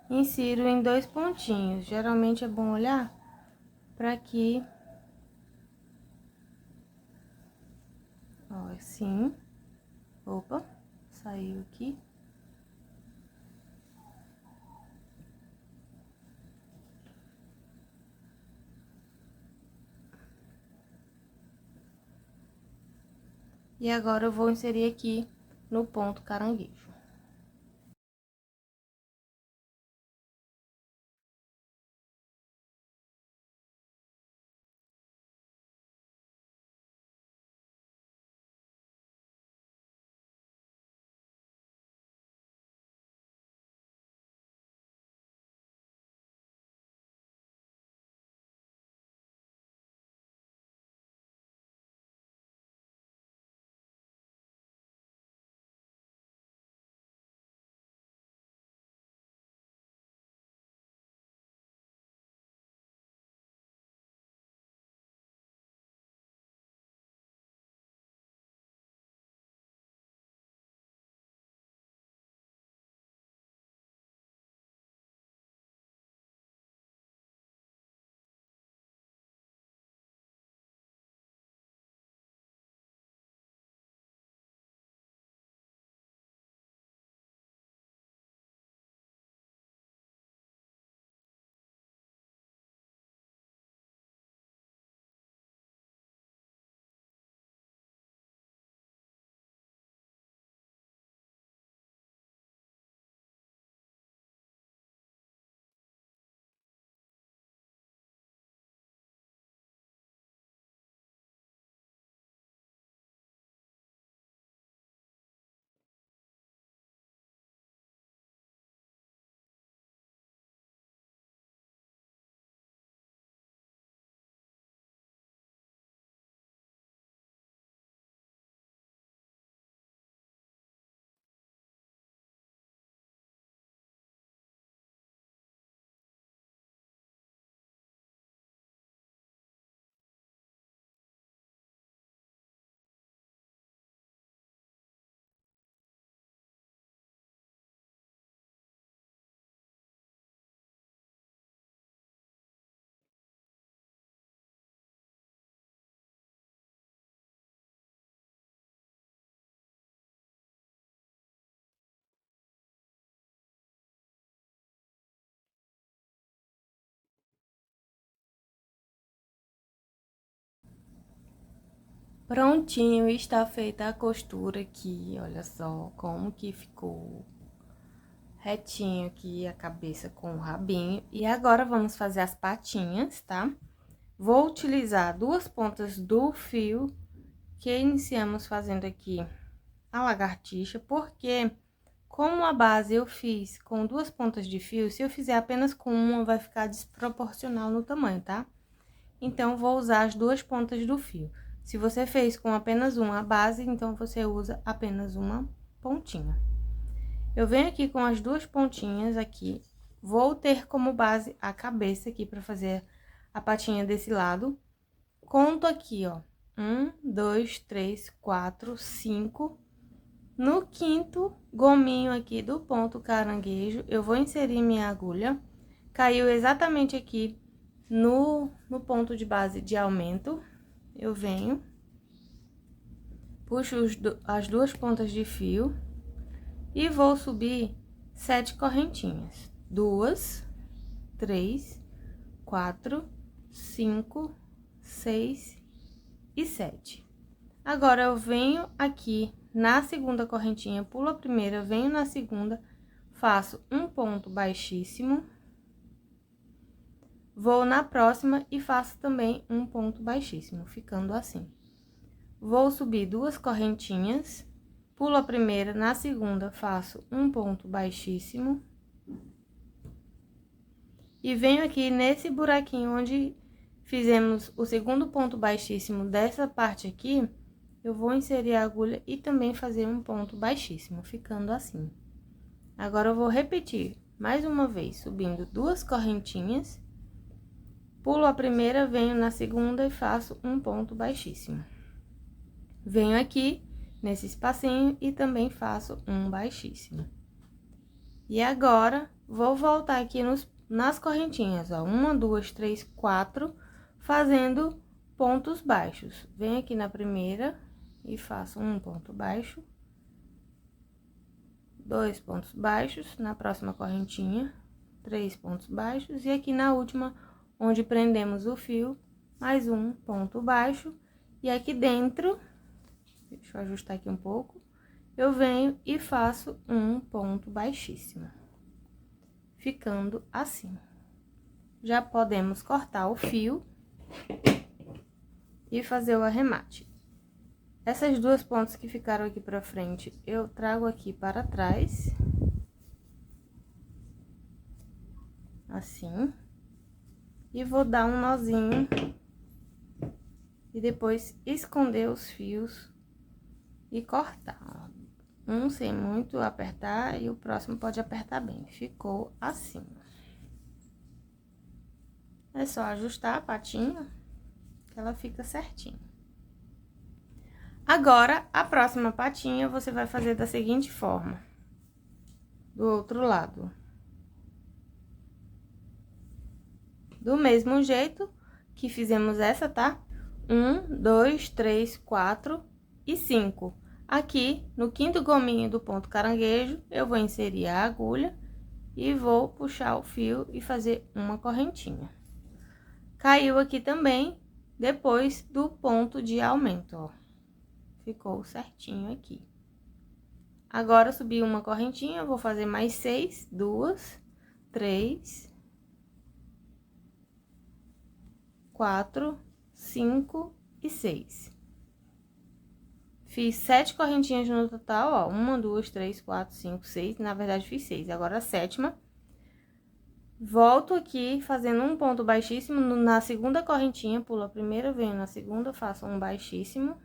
A: insiro em 2 pontinhos. Geralmente, é bom olhar pra que... Ó, assim. Opa, saiu aqui. E agora, eu vou inserir aqui no ponto caranguejo. Prontinho, está feita a costura aqui, olha só como que ficou retinho aqui a cabeça com o rabinho. E agora, vamos fazer as patinhas, tá? Vou utilizar duas pontas do fio que iniciamos fazendo aqui a lagartixa, porque como a base eu fiz com duas pontas de fio, se eu fizer apenas com uma, vai ficar desproporcional no tamanho, tá? Então, vou usar as duas pontas do fio. Se você fez com apenas uma a base, então você usa apenas uma pontinha. Eu venho aqui com as duas pontinhas aqui, vou ter como base a cabeça aqui pra fazer a patinha desse lado. Conto aqui, ó, 1, 2, 3, 4, 5. No quinto gominho aqui do ponto caranguejo, eu vou inserir minha agulha. Caiu exatamente aqui no ponto de base de aumento. Eu venho, puxo as duas pontas de fio e vou subir 7 correntinhas. 2, 3, 4, 5, 6 e 7. Agora, eu venho aqui na segunda correntinha, pulo a primeira, venho na segunda, faço um ponto baixíssimo. Vou na próxima e faço também um ponto baixíssimo, ficando assim. Vou subir duas correntinhas, pulo a primeira, na segunda faço um ponto baixíssimo. E venho aqui nesse buraquinho onde fizemos o segundo ponto baixíssimo dessa parte aqui, eu vou inserir a agulha e também fazer um ponto baixíssimo, ficando assim. Agora, eu vou repetir mais uma vez, subindo duas correntinhas, pulo a primeira, venho na segunda e faço um ponto baixíssimo. Venho aqui nesse espacinho e também faço um baixíssimo. E agora, vou voltar aqui nas correntinhas, ó, 1, 2, 3, 4, fazendo pontos baixos. Venho aqui na primeira e faço um ponto baixo, 2 pontos baixos, na próxima correntinha, 3 pontos baixos, e aqui na última, onde prendemos o fio, mais um ponto baixo, e aqui dentro, deixa eu ajustar aqui um pouco, eu venho e faço um ponto baixíssimo, ficando assim. Já podemos cortar o fio e fazer o arremate. Essas duas pontas que ficaram aqui pra frente, eu trago aqui para trás, assim, e vou dar um nozinho, e depois esconder os fios e cortar. Um sem muito apertar e o próximo pode apertar bem. Ficou assim. É só ajustar a patinha, que ela fica certinho. Agora, a próxima patinha, você vai fazer da seguinte forma. Do outro lado. Do mesmo jeito que fizemos essa, tá? 1, 2, 3, 4 e 5. Aqui, no quinto gominho do ponto caranguejo, eu vou inserir a agulha e vou puxar o fio e fazer uma correntinha. Caiu aqui também, depois do ponto de aumento, ó. Ficou certinho aqui. Agora, subi uma correntinha, vou fazer mais 6, 2, 3, 4, 5 e 6. Fiz 7 correntinhas no total, ó. 1, 2, 3, 4, 5, 6. Na verdade, fiz 6. Agora, a sétima. Volto aqui, fazendo um ponto baixíssimo na segunda correntinha. Pulo a primeira, venho na segunda, faço um baixíssimo.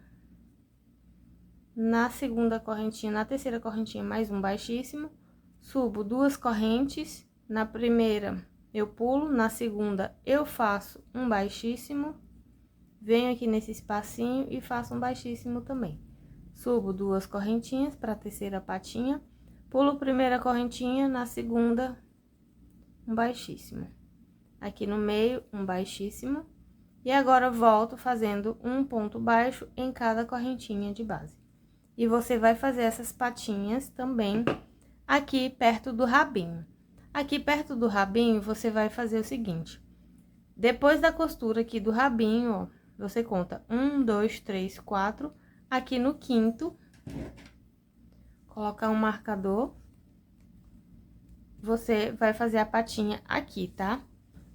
A: Na segunda correntinha, na terceira correntinha, mais um baixíssimo. Subo duas correntes. Na primeira, eu pulo. Na segunda, eu faço um baixíssimo. Venho aqui nesse espacinho e faço um baixíssimo também. Subo duas correntinhas para a terceira patinha. Pulo a primeira correntinha, na segunda, um baixíssimo. Aqui no meio, um baixíssimo. E agora, volto fazendo um ponto baixo em cada correntinha de base. E você vai fazer essas patinhas também aqui perto do rabinho. Aqui perto do rabinho, você vai fazer o seguinte. Depois da costura aqui do rabinho, ó, você conta 1, 2, 3, 4. Aqui no quinto, colocar um marcador. Você vai fazer a patinha aqui, tá?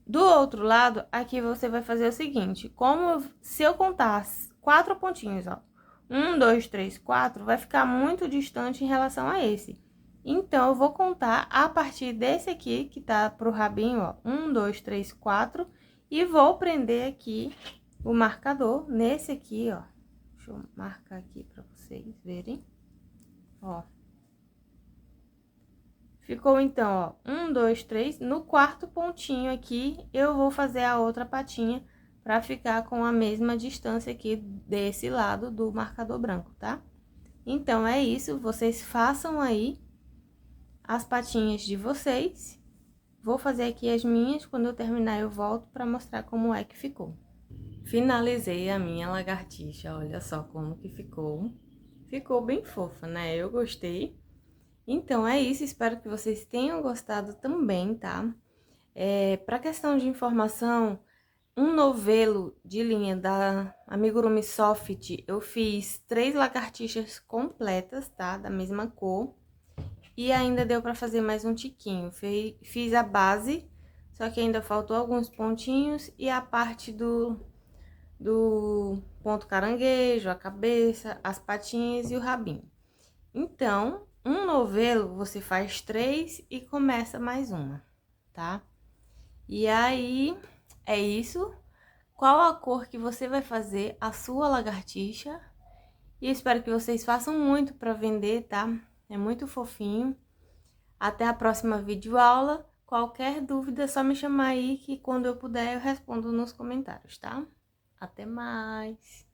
A: Do outro lado, aqui você vai fazer o seguinte, se eu contar 4 pontinhos, ó, 1, 2, 3, 4, vai ficar muito distante em relação a esse. Então, eu vou contar a partir desse aqui, que tá pro rabinho, ó, 1, 2, 3, 4, e vou prender aqui o marcador nesse aqui, ó. Deixa eu marcar aqui pra vocês verem, ó. Ficou, então, ó, 1, 2, 3. No quarto pontinho aqui, eu vou fazer a outra patinha pra ficar com a mesma distância aqui desse lado do marcador branco, tá? Então, é isso. Vocês façam aí as patinhas de vocês. Vou fazer aqui as minhas. Quando eu terminar, eu volto pra mostrar como é que ficou. Finalizei a minha lagartixa. Olha só como que ficou. Ficou bem fofa, né? Eu gostei. Então, é isso, espero que vocês tenham gostado também, tá? Para questão de informação, um novelo de linha da Amigurumi Soft, eu fiz 3 lagartixas completas, tá? Da mesma cor. E ainda deu pra fazer mais um tiquinho. Fiz a base, só que ainda faltou alguns pontinhos e a parte do ponto caranguejo, a cabeça, as patinhas e o rabinho. Então, um novelo, você faz 3 e começa mais uma, tá? E aí, é isso. Qual a cor que você vai fazer a sua lagartixa? E eu espero que vocês façam muito pra vender, tá? É muito fofinho. Até a próxima videoaula. Qualquer dúvida, é só me chamar aí que quando eu puder eu respondo nos comentários, tá? Até mais!